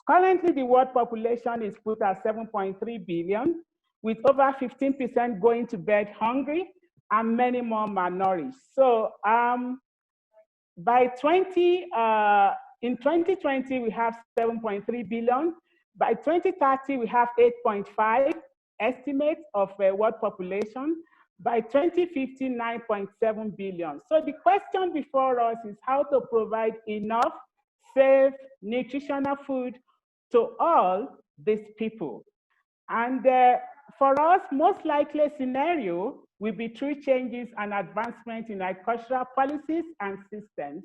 Currently, the world population is put at 7.3 billion, with over 15% going to bed hungry and many more malnourished. So in 2020, we have 7.3 billion. By 2030, we have 8.5 estimate of world population. By 2050, 9.7 billion. So the question before us is how to provide enough safe, nutritional food to all these people. And for us, most likely scenario will be through changes and advancements in agricultural policies and systems,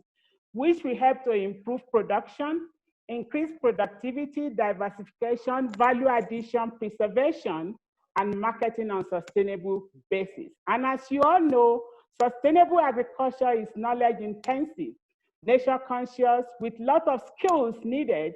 which will help to improve production, increase productivity, diversification, value addition, preservation, and marketing on sustainable basis. And as you all know, sustainable agriculture is knowledge intensive, nature conscious, with lot of skills needed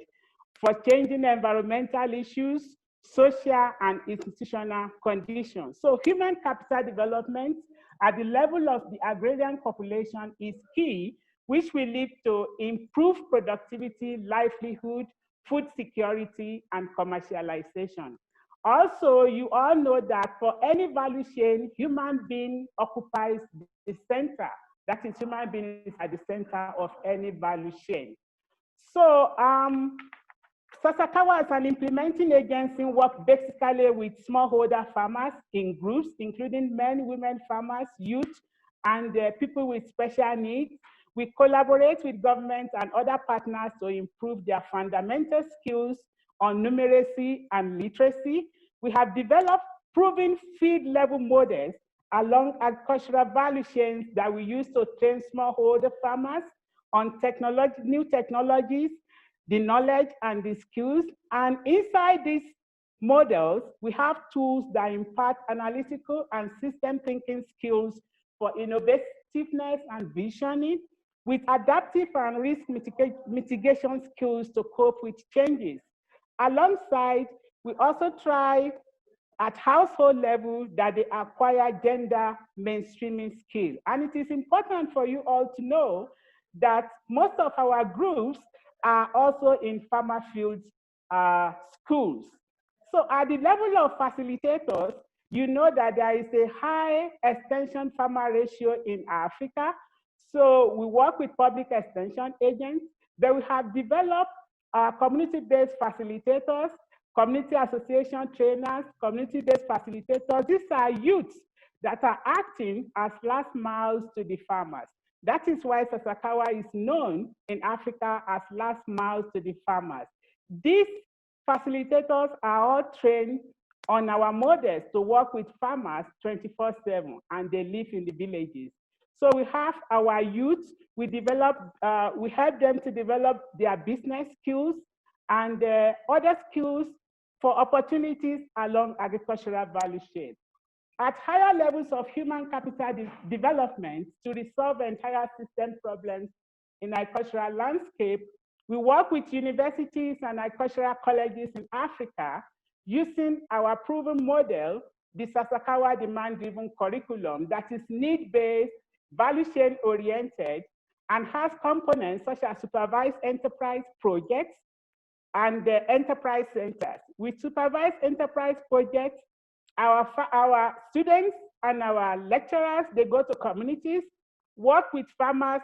for changing environmental issues, social and institutional conditions. So human capital development at the level of the agrarian population is key, which will lead to improved productivity, livelihood, food security, and commercialization. Also, you all know that for any value chain, human being occupies the center. That is, human beings at the center of any value chain. So, Sasakawa is an implementing agency work basically with smallholder farmers in groups, including men, women farmers, youth, and people with special needs. We collaborate with governments and other partners to improve their fundamental skills on numeracy and literacy. We have developed proven field level models along agricultural value chains that we use to train smallholder farmers on new technologies, the knowledge and the skills. And inside these models, we have tools that impart analytical and system thinking skills for innovativeness and visioning, with adaptive and risk mitigation skills to cope with changes. Alongside, we also try at household level that they acquire gender mainstreaming skill. And it is important for you all to know that most of our groups are also in farmer field schools. So at the level of facilitators, you know that there is a high extension farmer ratio in Africa. So we work with public extension agents. Then we have developed community-based facilitators, community association trainers, community-based facilitators. These are youths that are acting as last miles to the farmers. That is why Sasakawa is known in Africa as last miles to the farmers. These facilitators are all trained on our models to work with farmers 24/7, and they live in the villages. So we have our youth, we help them to develop their business skills and other skills for opportunities along agricultural value chain. At higher levels of human capital development to resolve entire system problems in agricultural landscape, we work with universities and agricultural colleges in Africa using our proven model, the Sasakawa demand-driven curriculum that is need-based, value chain oriented, and has components such as supervised enterprise projects and the enterprise centers. With supervised enterprise projects, our students and our lecturers, they go to communities, work with farmers,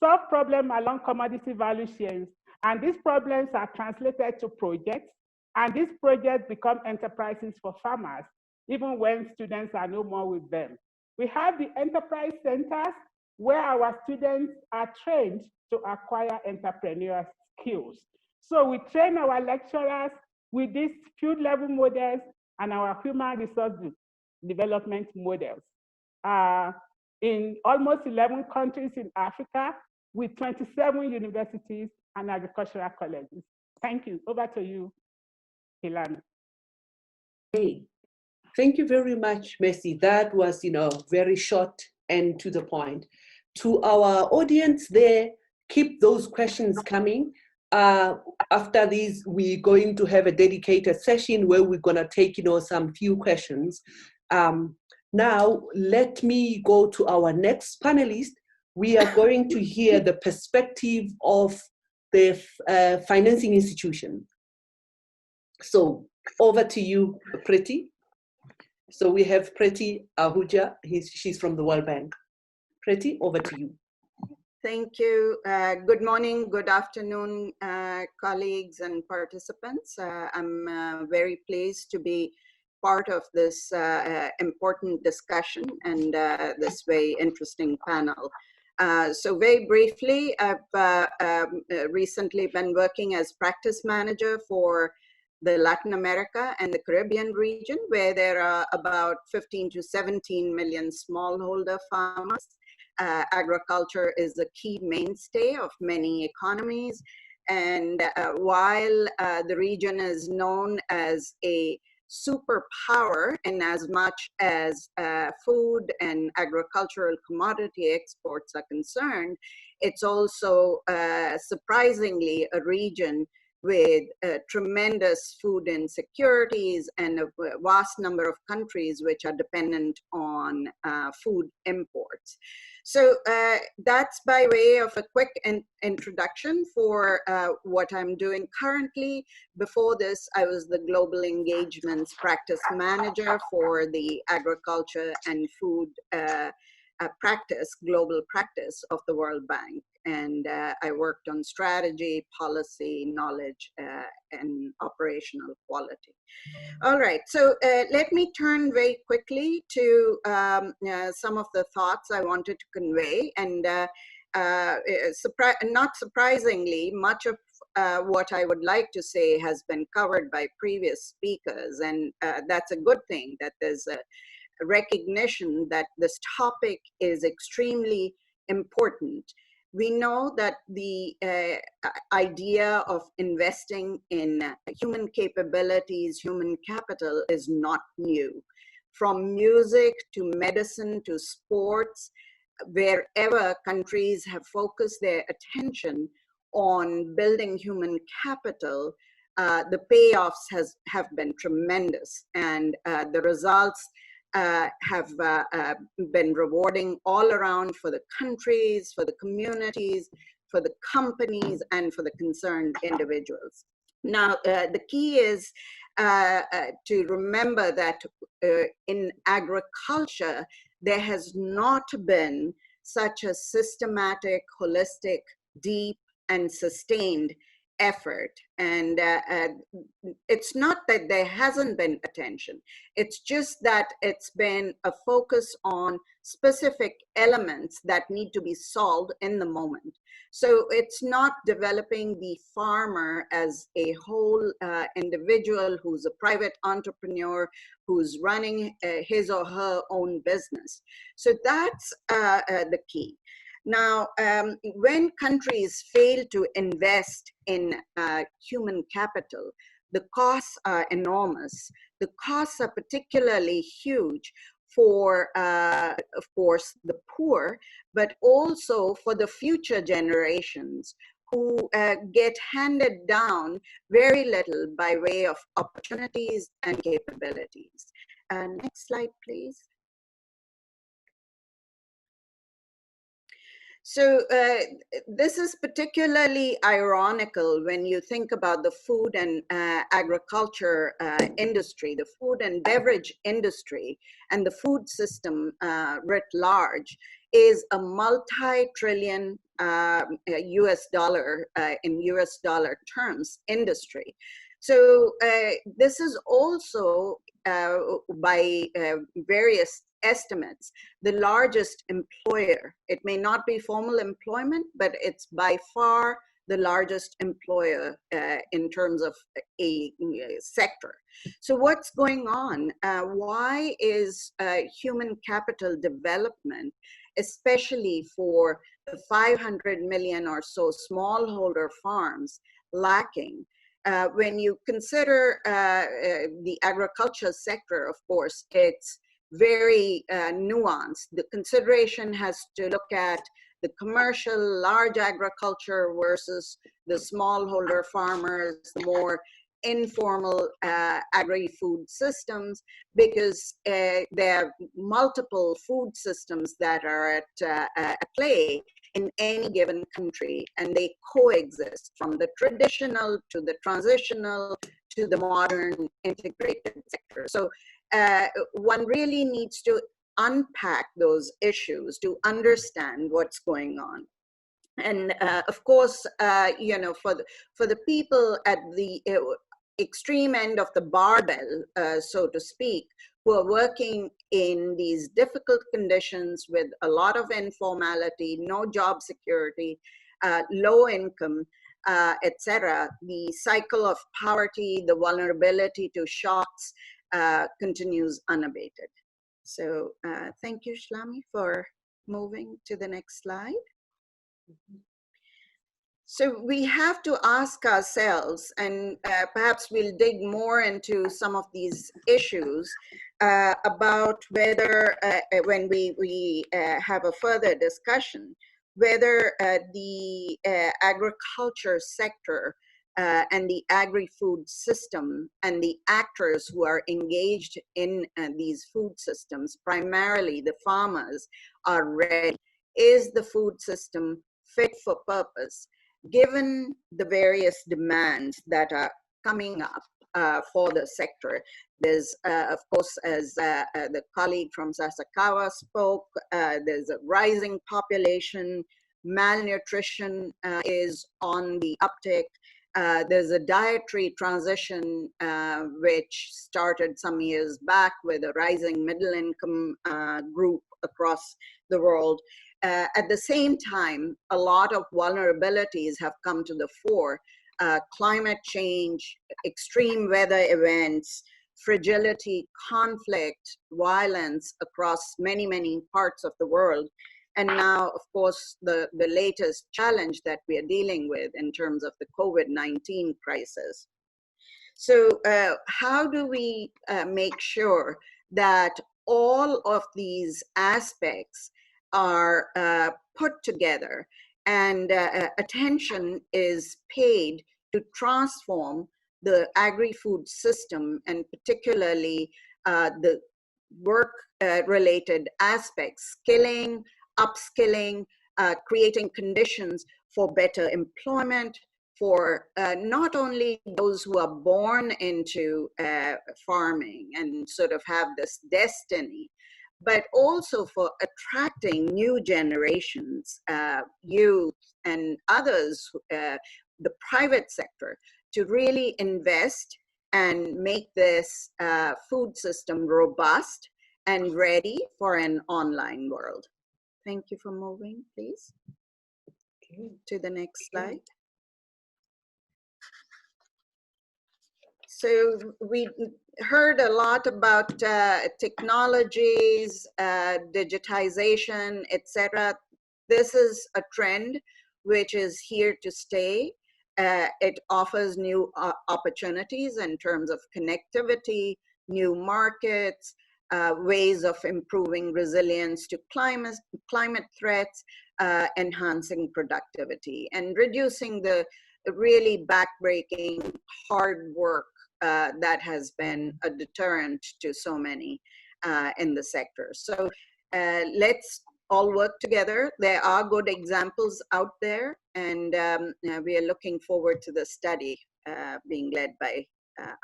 solve problems along commodity value chains, and these problems are translated to projects, and these projects become enterprises for farmers, even when students are no more with them. We have the enterprise centers where our students are trained to acquire entrepreneurial skills. So we train our lecturers with these field level models and our human resource development models in almost 11 countries in Africa with 27 universities and agricultural colleges. Thank you. Over to you, Hilana. Hey, thank you very much, Messi. That was, very short and to the point. To our audience there, keep those questions coming. After these, we're going to have a dedicated session where we're going to take, some few questions. Now, let me go to our next panelist. We are going to hear the perspective of the financing institution. So over to you, Preti. So we have Preti Ahuja. She's from the World Bank. Preti, over to you. Thank you. Good morning, good afternoon, colleagues and participants. I'm very pleased to be part of this important discussion and this very interesting panel. So very briefly, I've recently been working as practice manager for the Latin America and the Caribbean region, where there are about 15 to 17 million smallholder farmers. Agriculture is a key mainstay of many economies. And while the region is known as a superpower in as much as food and agricultural commodity exports are concerned, it's also surprisingly a region with tremendous food insecurities and a vast number of countries which are dependent on food imports. So that's by way of a quick introduction for what I'm doing currently. Before this, I was the Global Engagements Practice Manager for the Agriculture and Food global practice of the World Bank. And I worked on strategy, policy, knowledge, and operational quality. All right, so let me turn very quickly to some of the thoughts I wanted to convey. And not surprisingly, much of what I would like to say has been covered by previous speakers. And that's a good thing, that there's a recognition that this topic is extremely important. We know that the idea of investing in human capabilities, human capital, is not new. From music to medicine to sports, wherever countries have focused their attention on building human capital, the payoffs have been tremendous, and the results have been rewarding all around for the countries, for the communities, for the companies, and for the concerned individuals. Now, the key is to remember that in agriculture, there has not been such a systematic, holistic, deep, and sustained effort. And it's not that there hasn't been attention. It's just that it's been a focus on specific elements that need to be solved in the moment. So it's not developing the farmer as a whole individual who's a private entrepreneur, who's running his or her own business. So that's the key. Now, when countries fail to invest in human capital, the costs are enormous. The costs are particularly huge for, of course, the poor, but also for the future generations who get handed down very little by way of opportunities and capabilities. Next slide, please. So this is particularly ironical when you think about the food and agriculture industry, the food and beverage industry, and the food system writ large is a multi-trillion US dollar, in US dollar terms, industry. So this is also, by various estimates, the largest employer. It may not be formal employment, but it's by far the largest employer in terms of a sector. So what's going on? Why is human capital development, especially for the 500 million or so smallholder farms, lacking? When you consider the agriculture sector, of course, it's very nuanced. The consideration has to look at the commercial large agriculture versus the smallholder farmers, more informal agri-food systems, because there are multiple food systems that are at play in any given country, and they coexist from the traditional to the transitional to the modern integrated sector. So one really needs to unpack those issues to understand what's going on. And of course, you know, for the people at the extreme end of the barbell, so to speak, who are working in these difficult conditions with a lot of informality, no job security, low income, etc., the cycle of poverty, the vulnerability to shocks, continues unabated. So thank you, Shlami, for moving to the next slide. So we have to ask ourselves, and perhaps we'll dig more into some of these issues about whether, when we have a further discussion, whether the agriculture sector and the agri-food system and the actors who are engaged in these food systems, primarily the farmers, are ready. Is the food system fit for purpose, given the various demands that are coming up for the sector? There's, of course, as the colleague from Sasakawa spoke, there's a rising population, malnutrition is on the uptick. There's a dietary transition which started some years back with a rising middle income group across the world. At the same time, a lot of vulnerabilities have come to the fore. Climate change, extreme weather events, fragility, conflict, violence across many, many parts of the world. And now, of course, the latest challenge that we are dealing with in terms of the COVID-19 crisis. So how do we make sure that all of these aspects are put together and attention is paid to transform the agri-food system, and particularly the work-related aspects, skilling, upskilling, creating conditions for better employment, for not only those who are born into farming and sort of have this destiny, but also for attracting new generations, youth and others, the private sector, to really invest and make this food system robust and ready for an online world. Thank you for moving, please. Okay. To the next slide. So we heard a lot about technologies, digitization, etc. This is a trend which is here to stay. It offers new opportunities in terms of connectivity, new markets, ways of improving resilience to climate threats, enhancing productivity, and reducing the really backbreaking hard work that has been a deterrent to so many in the sector. So let's all work together. There are good examples out there, and we are looking forward to the study being led by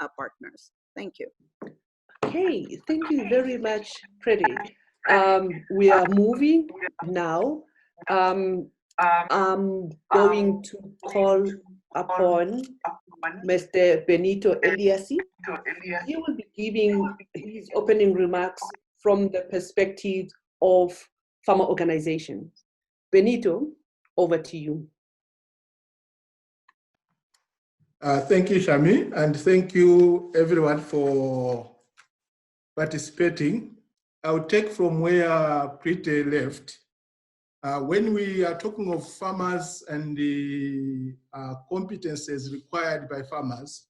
our partners. Thank you. Okay, thank you very much, Freddie. We are moving now. I'm going to call upon Mr. Benito Eliassi. He will be giving his opening remarks from the perspective of farmer organizations. Benito, over to you. Thank you, Shami, and thank you everyone for participating. I'll take from where Priti left. When we are talking of farmers and the competences required by farmers,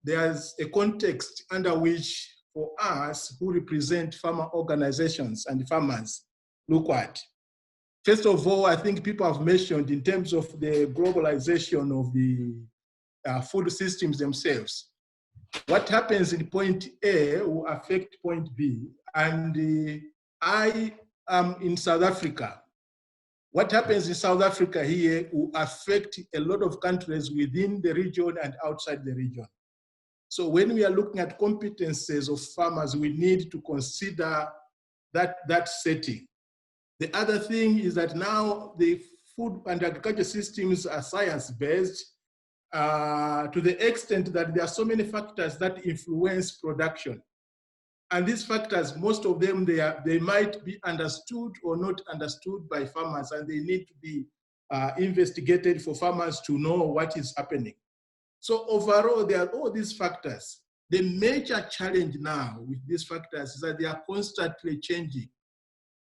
there's a context under which, for us who represent farmer organizations and farmers, look at. First of all, I think people have mentioned in terms of the globalization of the food systems themselves. What happens in point A will affect point B. And I am in South Africa. What happens in South Africa here will affect a lot of countries within the region and outside the region. So when we are looking at competences of farmers, we need to consider that setting. The other thing is that now the food and agriculture systems are science-based to the extent that there are so many factors that influence production. And these factors, most of them, they might be understood or not understood by farmers, and they need to be investigated for farmers to know what is happening. So overall, there are all these factors. The major challenge now with these factors is that they are constantly changing.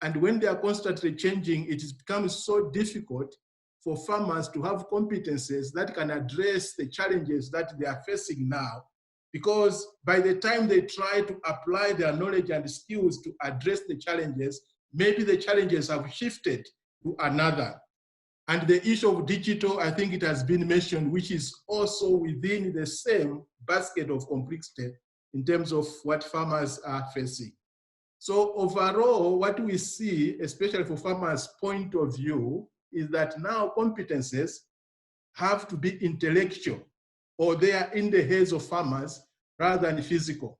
And when they are constantly changing, it becomes so difficult for farmers to have competences that can address the challenges that they are facing now. Because by the time they try to apply their knowledge and skills to address the challenges, maybe the challenges have shifted to another. And the issue of digital, I think it has been mentioned, which is also within the same basket of complexity in terms of what farmers are facing. So overall, what we see, especially for farmers' point of view, is that now competences have to be intellectual, or they are in the heads of farmers rather than physical.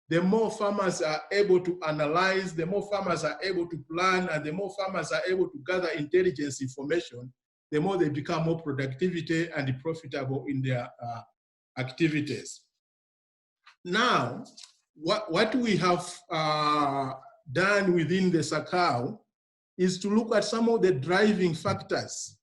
The more farmers are able to analyze, the more farmers are able to plan, and the more farmers are able to gather intelligence information, the more they become more productivity and profitable in their activities. Now, what we have done within the SACAO is to look at some of the driving factors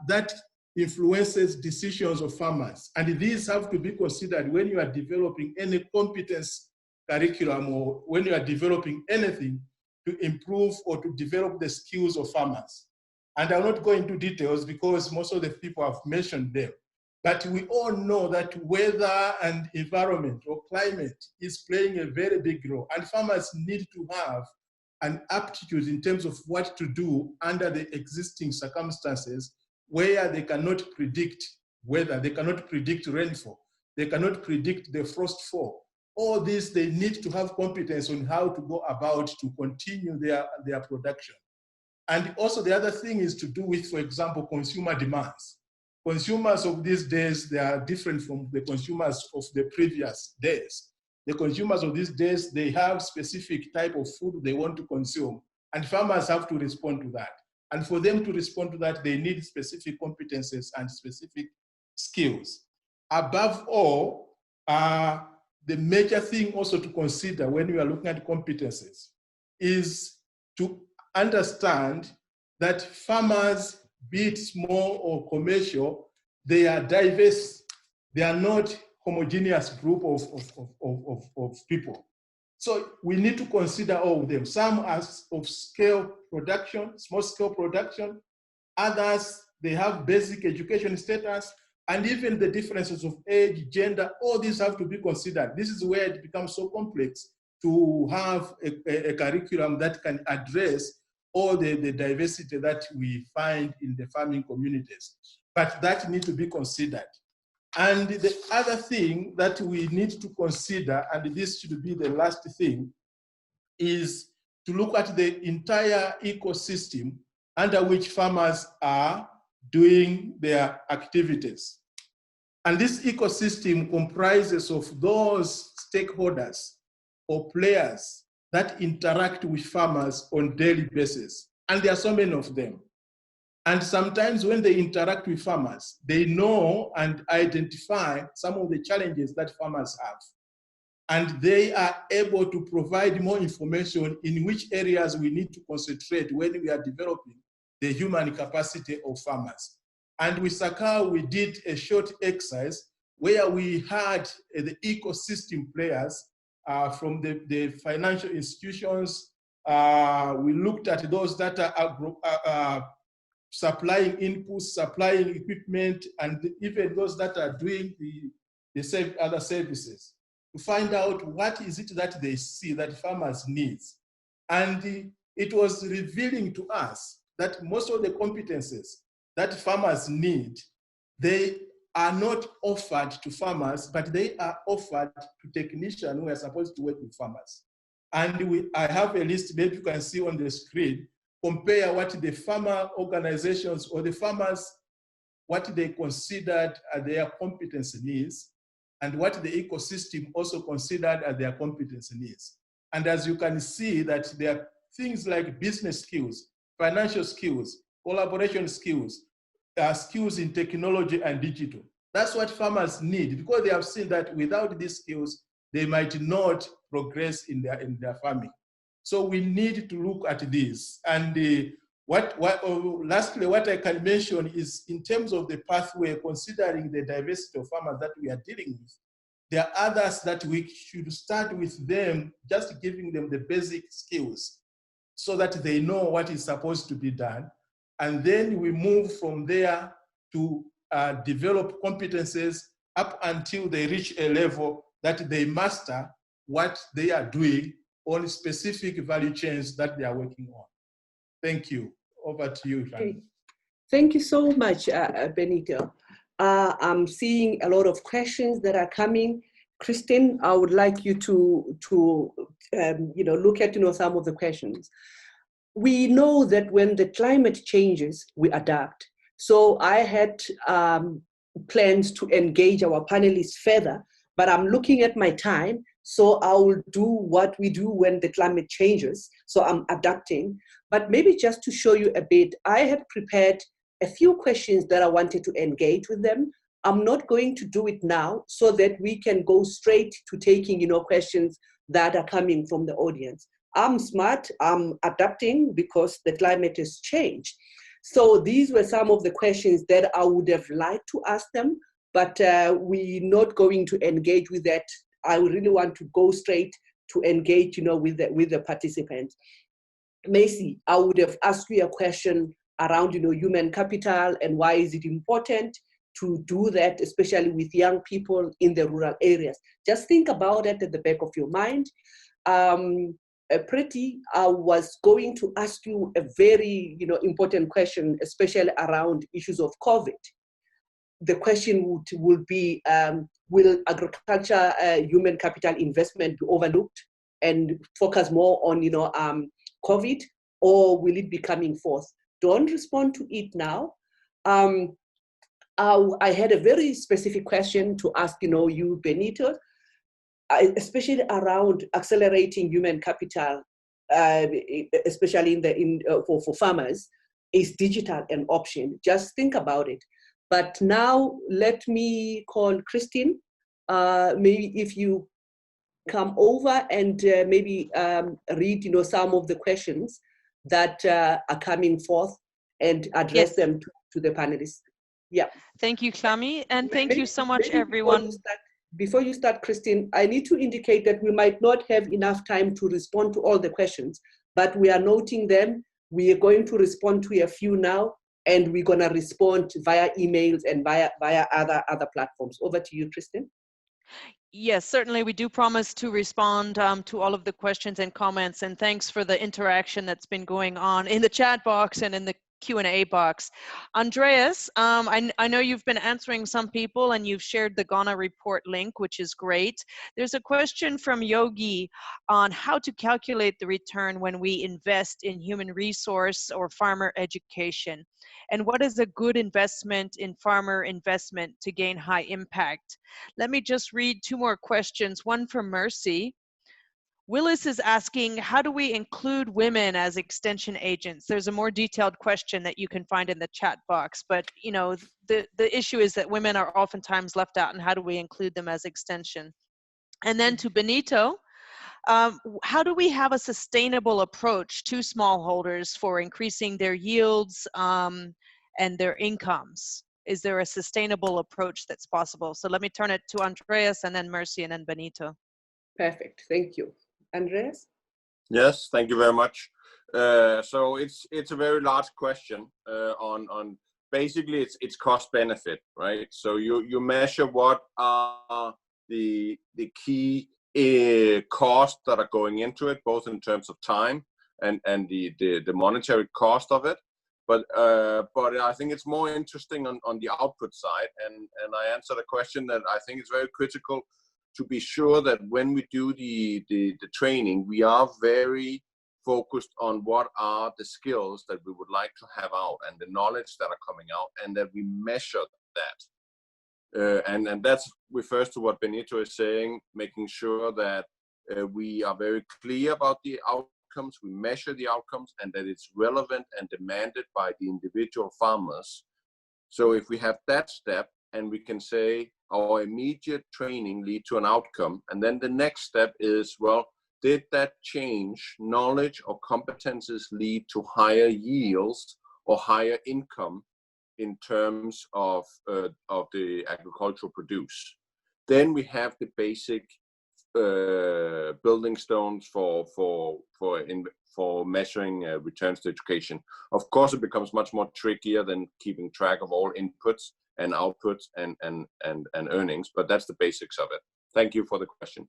that influences decisions of farmers. And these have to be considered when you are developing any competence curriculum or when you are developing anything to improve or to develop the skills of farmers. And I'll not go into details because most of the people have mentioned them. But we all know that weather and environment or climate is playing a very big role. And farmers need to have an aptitude in terms of what to do under the existing circumstances where they cannot predict weather, they cannot predict rainfall, they cannot predict the frost fall. All this, they need to have competence on how to go about to continue their production. And also the other thing is to do with, for example, consumer demands. Consumers of these days, they are different from the consumers of the previous days. The consumers of these days, they have specific type of food they want to consume, and farmers have to respond to that. And for them to respond to that, they need specific competences and specific skills. Above all, the major thing also to consider when we are looking at competences is to understand that farmers, be it small or commercial, they are diverse. They are not homogeneous group of people. So we need to consider all of them. Some as of scale production, small scale production. Others, they have basic education status, and even the differences of age, gender, all these have to be considered. This is where it becomes so complex to have a curriculum that can address all the diversity that we find in the farming communities. But that needs to be considered. And the other thing that we need to consider, and this should be the last thing, is to look at the entire ecosystem under which farmers are doing their activities. And this ecosystem comprises of those stakeholders or players that interact with farmers on a daily basis. And there are so many of them. And sometimes when they interact with farmers, they know and identify some of the challenges that farmers have. And they are able to provide more information in which areas we need to concentrate when we are developing the human capacity of farmers. And with SACAR, we did a short exercise where we had the ecosystem players from the financial institutions. We looked at those that are supplying inputs, supplying equipment, and even those that are doing the other services, to find out what is it that they see that farmers need. And it was revealing to us that most of the competences that farmers need, they are not offered to farmers, but they are offered to technicians who are supposed to work with farmers. And I have a list, maybe you can see on the screen, compare what the farmer organizations or the farmers, what they considered as their competence needs, and what the ecosystem also considered as their competence needs. And as you can see that there are things like business skills, financial skills, collaboration skills, skills in technology and digital. That's what farmers need, because they have seen that without these skills, they might not progress in their farming. So we need to look at this. And lastly, what I can mention is in terms of the pathway, considering the diversity of farmers that we are dealing with, there are others that we should start with them, just giving them the basic skills so that they know what is supposed to be done. And then we move from there to develop competences up until they reach a level that they master what they are doing on specific value chains that they are working on. Thank you. Over to you, Shani. Okay. Thank you so much, Benito. I'm seeing a lot of questions that are coming. Christine, I would like you to look at some of the questions. We know that when the climate changes, we adapt. So I had plans to engage our panelists further, but I'm looking at my time. So I will do what we do when the climate changes. So I'm adapting. But maybe just to show you a bit, I had prepared a few questions that I wanted to engage with them. I'm not going to do it now so that we can go straight to taking questions that are coming from the audience. I'm smart, I'm adapting because the climate has changed. So these were some of the questions that I would have liked to ask them, but we're not going to engage with that. I really want to go straight to engage, with the participants. Macy, I would have asked you a question around, human capital and why is it important to do that, especially with young people in the rural areas. Just think about it at the back of your mind. Pretty, I was going to ask you a very, important question, especially around issues of COVID. The question would be, will agriculture human capital investment be overlooked and focus more on, COVID? or will it be coming forth? Don't respond to it now. I had a very specific question to ask, you, Benito, especially around accelerating human capital, especially for farmers. Is digital an option? Just think about it. But now let me call Christine. Maybe if you come over and maybe read, some of the questions that are coming forth and address them to the panelists. Yeah. Thank you, Klami, and thank you so much, everyone. Before you start, Christine, I need to indicate that we might not have enough time to respond to all the questions, but we are noting them. We are going to respond to a few now, and we're going to respond via emails and via other platforms. Over to you, Christine. Yes, certainly we do promise to respond to all of the questions and comments, and thanks for the interaction that's been going on in the chat box and in the Q&A box. Andreas, I know you've been answering some people and you've shared the Ghana report link, which is great. There's a question from Yogi on how to calculate the return when we invest in human resource or farmer education. And what is a good investment in farmer investment to gain high impact? Let me just read two more questions, one from Mercy. Willis is asking, how do we include women as extension agents? There's a more detailed question that you can find in the chat box, but the issue is that women are oftentimes left out, and how do we include them as extension? And then to Benito, how do we have a sustainable approach to smallholders for increasing their yields and their incomes? Is there a sustainable approach that's possible? So let me turn it to Andreas and then Mercy and then Benito. Perfect, thank you. Andreas? Yes, thank you very much. So it's a very large question on basically it's cost benefit, right? So you measure what are the key costs that are going into it, both in terms of time and the monetary cost of it. But I think it's more interesting on the output side, and I answered a question that I think is very critical to be sure that when we do the training, we are very focused on what are the skills that we would like to have out and the knowledge that are coming out, and that we measure that. And that refers to what Benito is saying, making sure that we are very clear about the outcomes, we measure the outcomes, and that it's relevant and demanded by the individual farmers. So if we have that step, and we can say our immediate training lead to an outcome, and then the next step is, well, did that change knowledge or competences lead to higher yields or higher income in terms of the agricultural produce? Then we have the basic building stones for measuring returns to education. Of course, it becomes much more trickier than keeping track of all inputs and outputs and earnings, but that's the basics of it. Thank you for the question.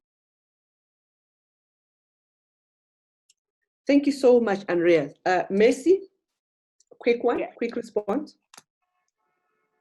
Thank you so much, Andreas. Mercy, quick one, quick response.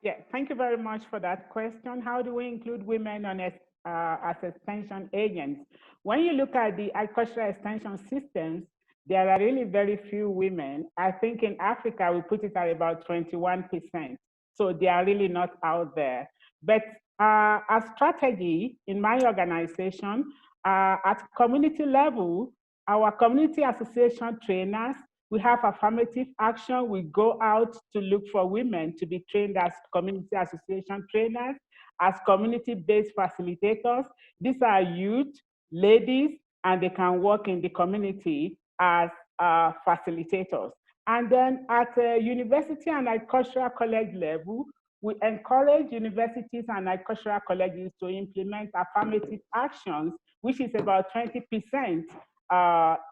Yeah, thank you very much for that question. How do we include women on as extension agents? When you look at the agricultural extension systems, there are really very few women. I think in Africa, we put it at about 21%. So they are really not out there. But a strategy in my organization, at community level, our community association trainers, we have affirmative action. We go out to look for women to be trained as community association trainers, as community-based facilitators. These are youth, ladies, and they can work in the community as facilitators. And then at university and agricultural college level, we encourage universities and agricultural colleges to implement affirmative actions, which is about 20%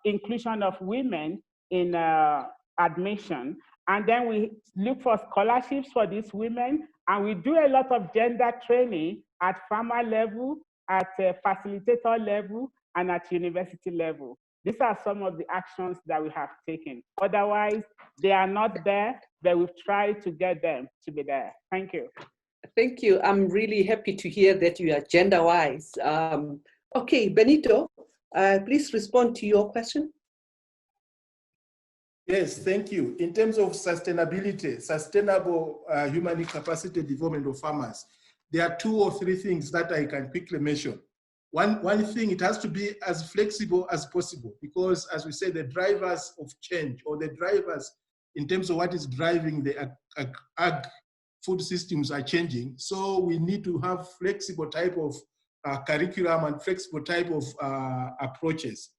inclusion of women in admission. And then we look for scholarships for these women, and we do a lot of gender training at farmer level, at facilitator level, and at university level. These are some of the actions that we have taken. Otherwise, they are not there, but we've tried to get them to be there. Thank you. Thank you. I'm really happy to hear that you are gender-wise. Okay, Benito, please respond to your question. Yes, thank you. In terms of sustainability, sustainable human capacity development of farmers, there are 2 or 3 things that I can quickly mention. One thing, it has to be as flexible as possible, because as we say, the drivers of change, or the drivers in terms of what is driving the ag food systems are changing. So we need to have flexible type of curriculum and flexible type of approaches.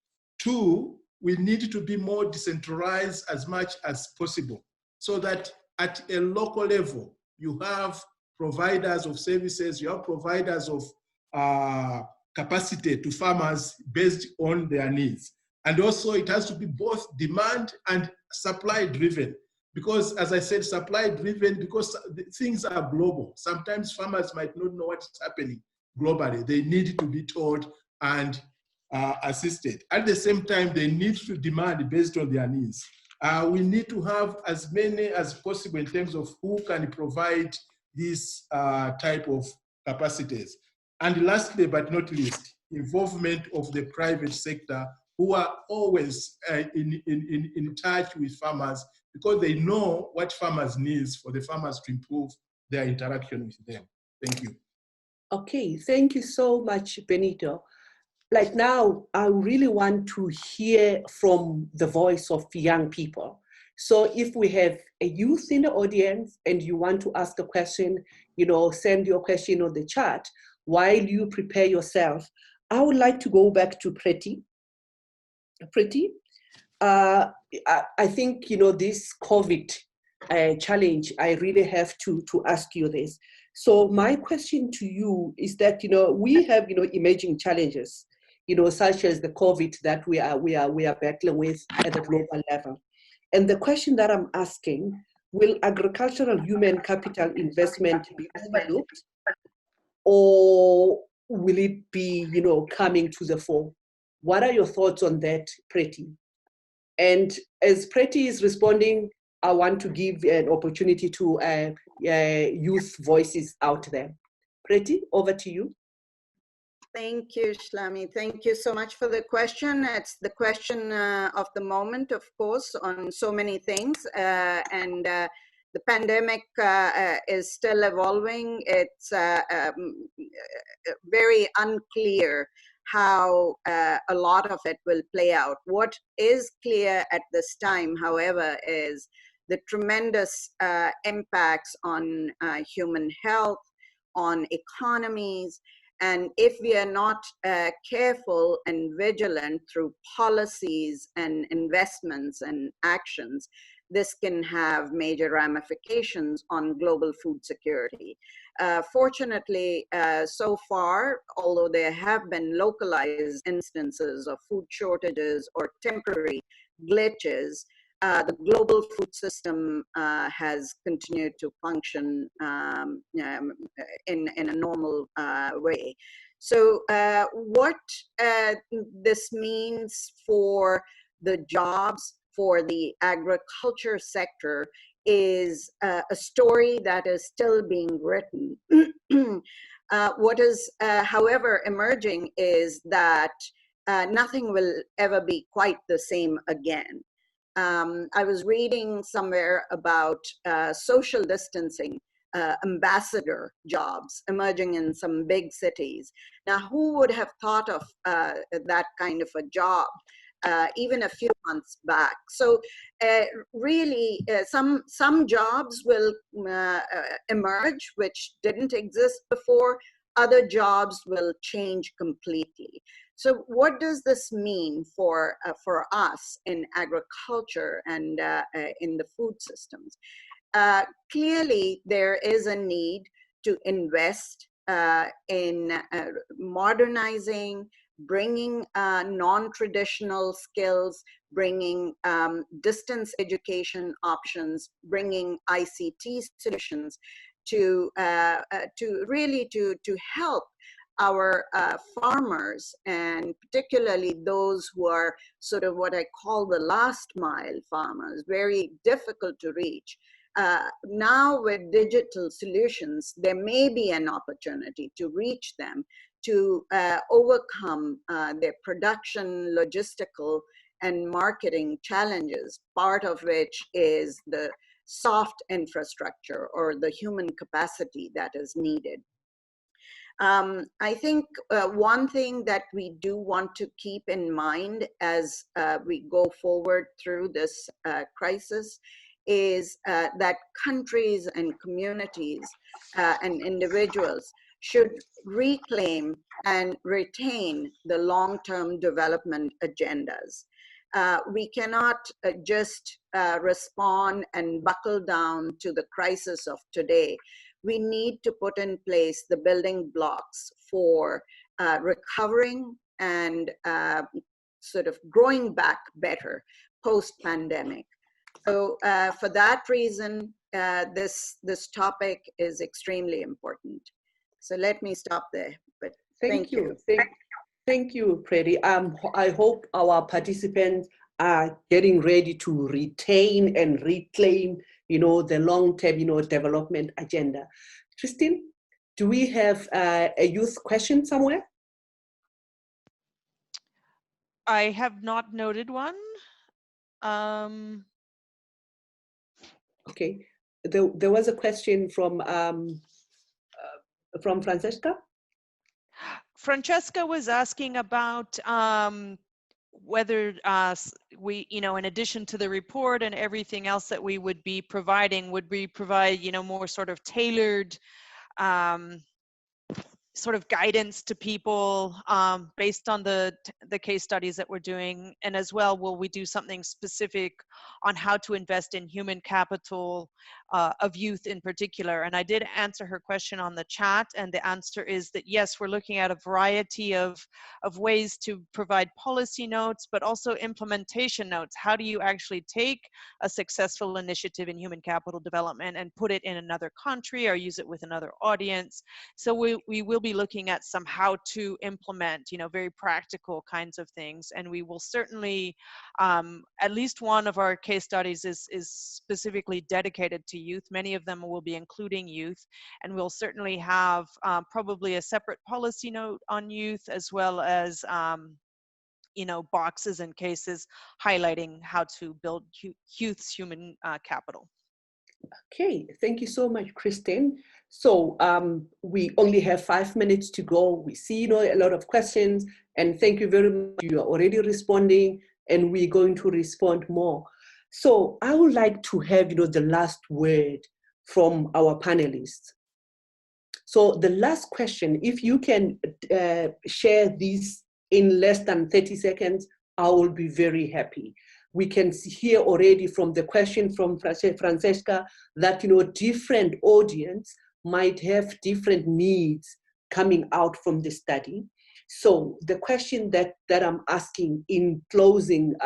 2, we need to be more decentralized as much as possible, so that at a local level, you have providers of services, you have providers of capacity to farmers based on their needs. And also it has to be both demand and supply driven, because as I said, supply driven, because things are global. Sometimes farmers might not know what's happening globally. They need to be told and assisted. At the same time, they need to demand based on their needs. We need to have as many as possible in terms of who can provide this type of capacities. And lastly, but not least, involvement of the private sector, who are always in touch with farmers, because they know what farmers need for the farmers to improve their interaction with them. Thank you. Okay, thank you so much, Benito. Like now, I really want to hear from the voice of young people. So if we have a youth in the audience and you want to ask a question, send your question on the chat while you prepare yourself. I would like to go back to Preti. Preti, I think, this COVID challenge, I really have to ask you this. So my question to you is that, we have, emerging challenges, such as the COVID that we are battling with at the global level. And the question that I'm asking, will agricultural human capital investment be overlooked, or will it be, coming to the fore? What are your thoughts on that, Preti? And as Preti is responding, I want to give an opportunity to youth voices out there. Preti, over to you. Thank you, Shlami. Thank you so much for the question. It's the question of the moment, of course, on so many things. And the pandemic is still evolving. It's very unclear how a lot of it will play out. What is clear at this time, however, is the tremendous impacts on human health, on economies. And if we are not careful and vigilant through policies and investments and actions, this can have major ramifications on global food security. Fortunately, so far, although there have been localized instances of food shortages or temporary glitches, the global food system has continued to function in a normal way. So what this means for the jobs, for the agriculture sector, is a story that is still being written. What is, however, emerging is that nothing will ever be quite the same again. I was reading somewhere about social distancing ambassador jobs emerging in some big cities. Now, who would have thought of that kind of a job even a few months back? So really, some jobs will emerge which didn't exist before. Other jobs will change completely. So what does this mean for us in agriculture and in the food systems? Clearly, there is a need to invest in modernizing, bringing non-traditional skills, bringing distance education options, bringing ICT solutions to really help our farmers, and particularly those who are sort of what I call the last mile farmers, very difficult to reach. Now with digital solutions, there may be an opportunity to reach them, to overcome their production, logistical, and marketing challenges, part of which is the soft infrastructure or the human capacity that is needed. I think one thing that we do want to keep in mind as we go forward through this crisis is that countries and communities and individuals should reclaim and retain the long-term development agendas. We cannot just respond and buckle down to the crisis of today. We need to put in place the building blocks for recovering and sort of growing back better post-pandemic. So for that reason, this topic is extremely important. So let me stop there, but thank you. Thank you, Preti. I hope our participants are getting ready to retain and reclaim, the long-term, development agenda. Christine, do we have a youth question somewhere? I have not noted one. Okay, there was a question from Francesca. Francesca was asking about whether we, in addition to the report and everything else that we would be providing, would we provide, more sort of tailored sort of guidance to people based on the case studies that we're doing, and as well, will we do something specific on how to invest in human capital of youth in particular? And I did answer her question on the chat, and the answer is that yes, we're looking at a variety of ways to provide policy notes, but also implementation notes. How do you actually take a successful initiative in human capital development and put it in another country or use it with another audience? So we will be looking at some how to implement, very practical kinds of things. And we will certainly, at least one of our case studies is specifically dedicated to youth. Many of them will be including youth, and we'll certainly have probably a separate policy note on youth, as well as boxes and cases highlighting how to build youth's human capital. Okay, thank you so much, Christine. So we only have 5 minutes to go. We see a lot of questions, and thank you very much. You are already responding, and we're going to respond more. So I would like to have the last word from our panelists. So the last question, if you can share this in less than 30 seconds, I will be very happy. We can hear already from the question from Francesca that different audience might have different needs coming out from the study. So the question that I'm asking in closing,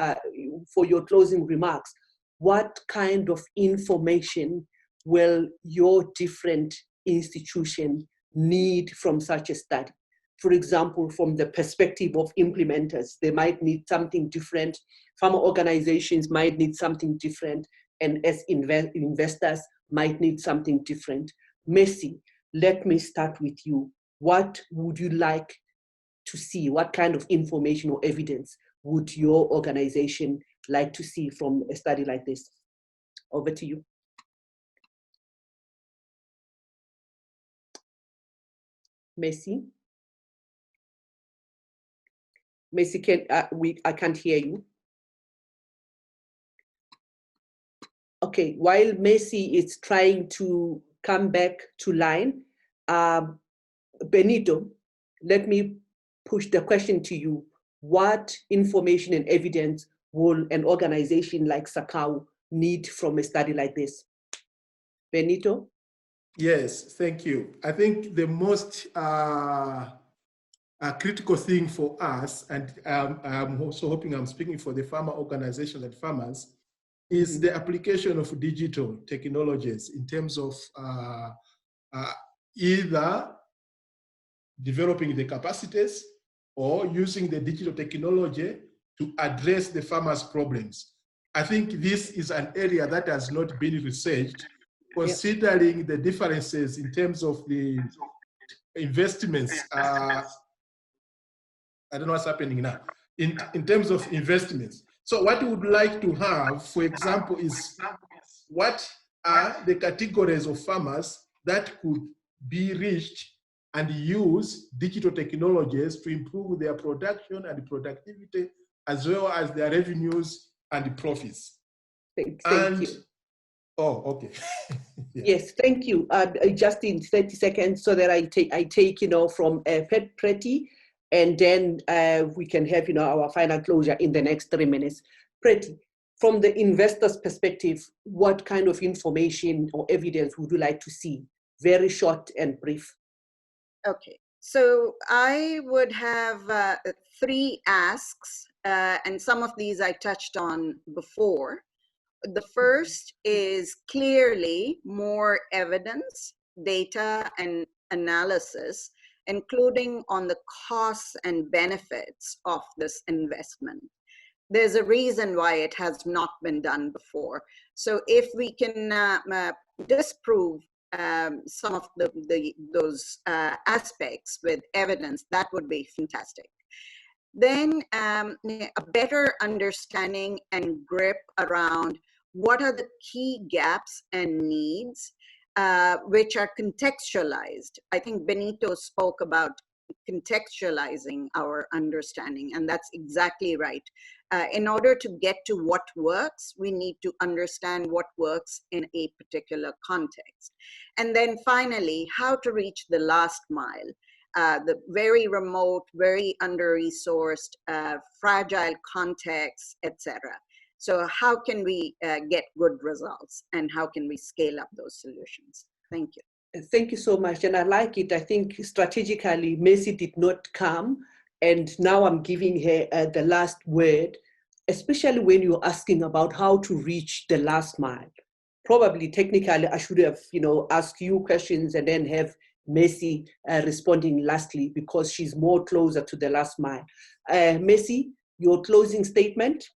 for your closing remarks, what kind of information will your different institution need from such a study? For example, from the perspective of implementers, they might need something different. Farmer organizations might need something different, and as investors might need something different. Messi, let me start with you. What would you like to see? What kind of information or evidence would your organization like to see from a study like this? Over to you. Messi? Messi, I can't hear you. Okay, while Messi is trying to come back to line, Benito, let me push the question to you. What information and evidence will an organization like SACAU need from a study like this? Benito? Yes, thank you. I think the most critical thing for us, and I'm also hoping I'm speaking for the farmer organizations and farmers, is the application of digital technologies in terms of either developing the capacities or using the digital technology to address the farmers' problems. I think this is an area that has not been researched, considering the differences in terms of the investments. I don't know what's happening now. In terms of investments, So what we would like to have, for example, is what are the categories of farmers that could be reached and use digital technologies to improve their production and productivity, as well as their revenues and profits. Thank you. Oh, okay. Yeah. Yes, thank you. Just in 30 seconds, so that I take from Preti, and then we can have our final closure in the next 3 minutes. Preti, from the investor's perspective, what kind of information or evidence would you like to see? Very short and brief. Okay, so I would have 3 asks, and some of these I touched on before. The first is clearly more evidence, data, and analysis, including on the costs and benefits of this investment. There's a reason why it has not been done before. So if we can disprove some of those aspects with evidence, that would be fantastic. Then a better understanding and grip around what are the key gaps and needs, which are contextualized. I think Benito spoke about contextualizing our understanding, and that's exactly right. In order to get to what works, we need to understand what works in a particular context. And then finally, how to reach the last mile. The very remote, very under-resourced, fragile contexts, etc. So how can we get good results, and how can we scale up those solutions? Thank you. Thank you so much, and I like it. I think strategically, Mercy did not come, and now I'm giving her the last word, especially when you're asking about how to reach the last mile. Probably technically, I should have, asked you questions and then have Mercy responding lastly, because she's more closer to the last mile. Mercy, your closing statement,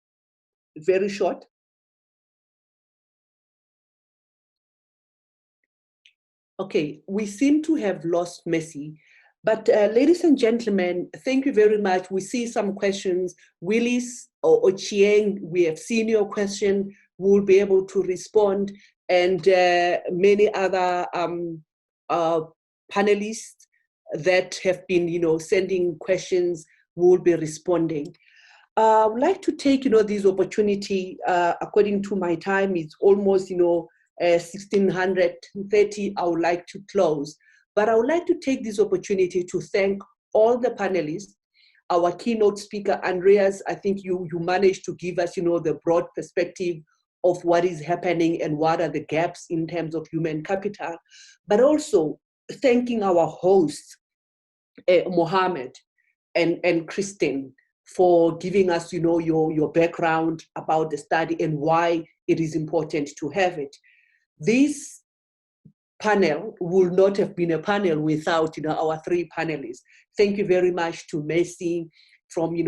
very short. Okay, we seem to have lost Mercy, but ladies and gentlemen, thank you very much. We see some questions. Willis or Ochieng, we have seen your question. We'll be able to respond, and many other panelists that have been, sending questions will be responding. I would like to take, this opportunity. According to my time, it's almost, 1630. I would like to close, but I would like to take this opportunity to thank all the panelists. Our keynote speaker, Andreas, I think you managed to give us, the broad perspective of what is happening and what are the gaps in terms of human capital, but also thanking our hosts, Mohammed and Kristen, for giving us, your background about the study and why it is important to have it. This panel would not have been a panel without, our 3 panelists. Thank you very much to Mercy from, in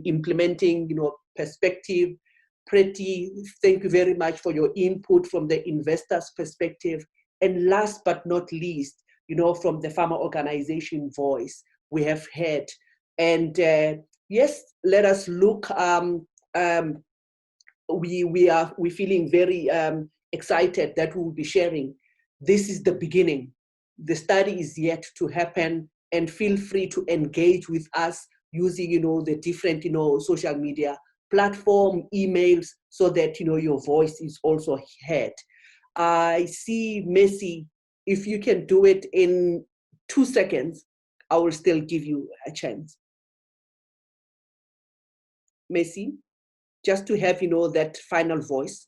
implementing, perspective. Preti, thank you very much for your input from the investor's perspective. And last but not least, from the farmer organization voice we have heard. And yes, let us look, we're feeling very excited that we will be sharing. This is the beginning. The study is yet to happen, and feel free to engage with us using, the different, social media platform, emails, so that, your voice is also heard. I see Mercy, if you can do it in 2 seconds, I will still give you a chance. Mercy, just to have, that final voice.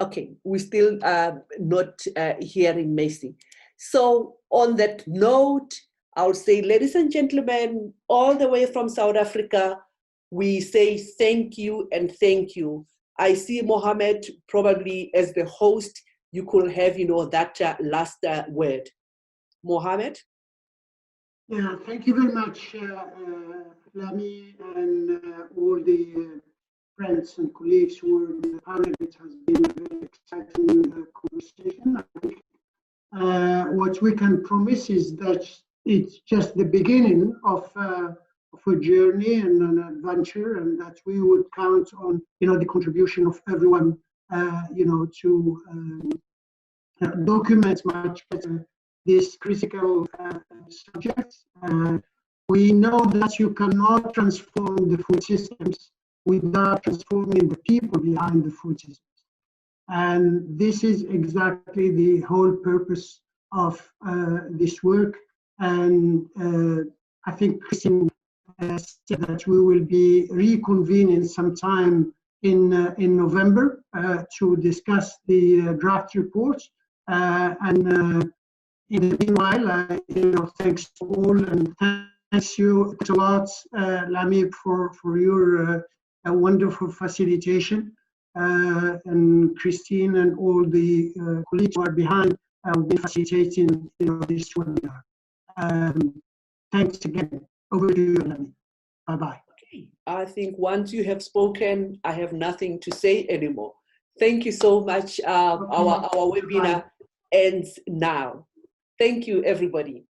Okay, we're still not hearing Mercy. So on that note, I'll say, ladies and gentlemen, all the way from South Africa, we say thank you and thank you. I see Mohammed probably as the host, you could have, that last word. Mohammed? Yeah, thank you very much, Lami, and all the friends and colleagues who were in the panel. It has been a very exciting conversation. I think what we can promise is that it's just the beginning of a journey and an adventure, and that we would count on, the contribution of everyone, to document much better these critical subjects. We know that you cannot transform the food systems without transforming the people behind the food systems. And this is exactly the whole purpose of this work. And I think Christine said that we will be reconvening sometime in November to discuss the draft report. And in the meanwhile, thanks to all, and thanks you a lot, Lami, for your wonderful facilitation, and Christine and all the colleagues who are behind will be facilitating this webinar. Thanks again. Over to you, Lami. Bye-bye. Okay. I think once you have spoken, I have nothing to say anymore. Thank you so much. Our webinar ends now. Thank you, everybody.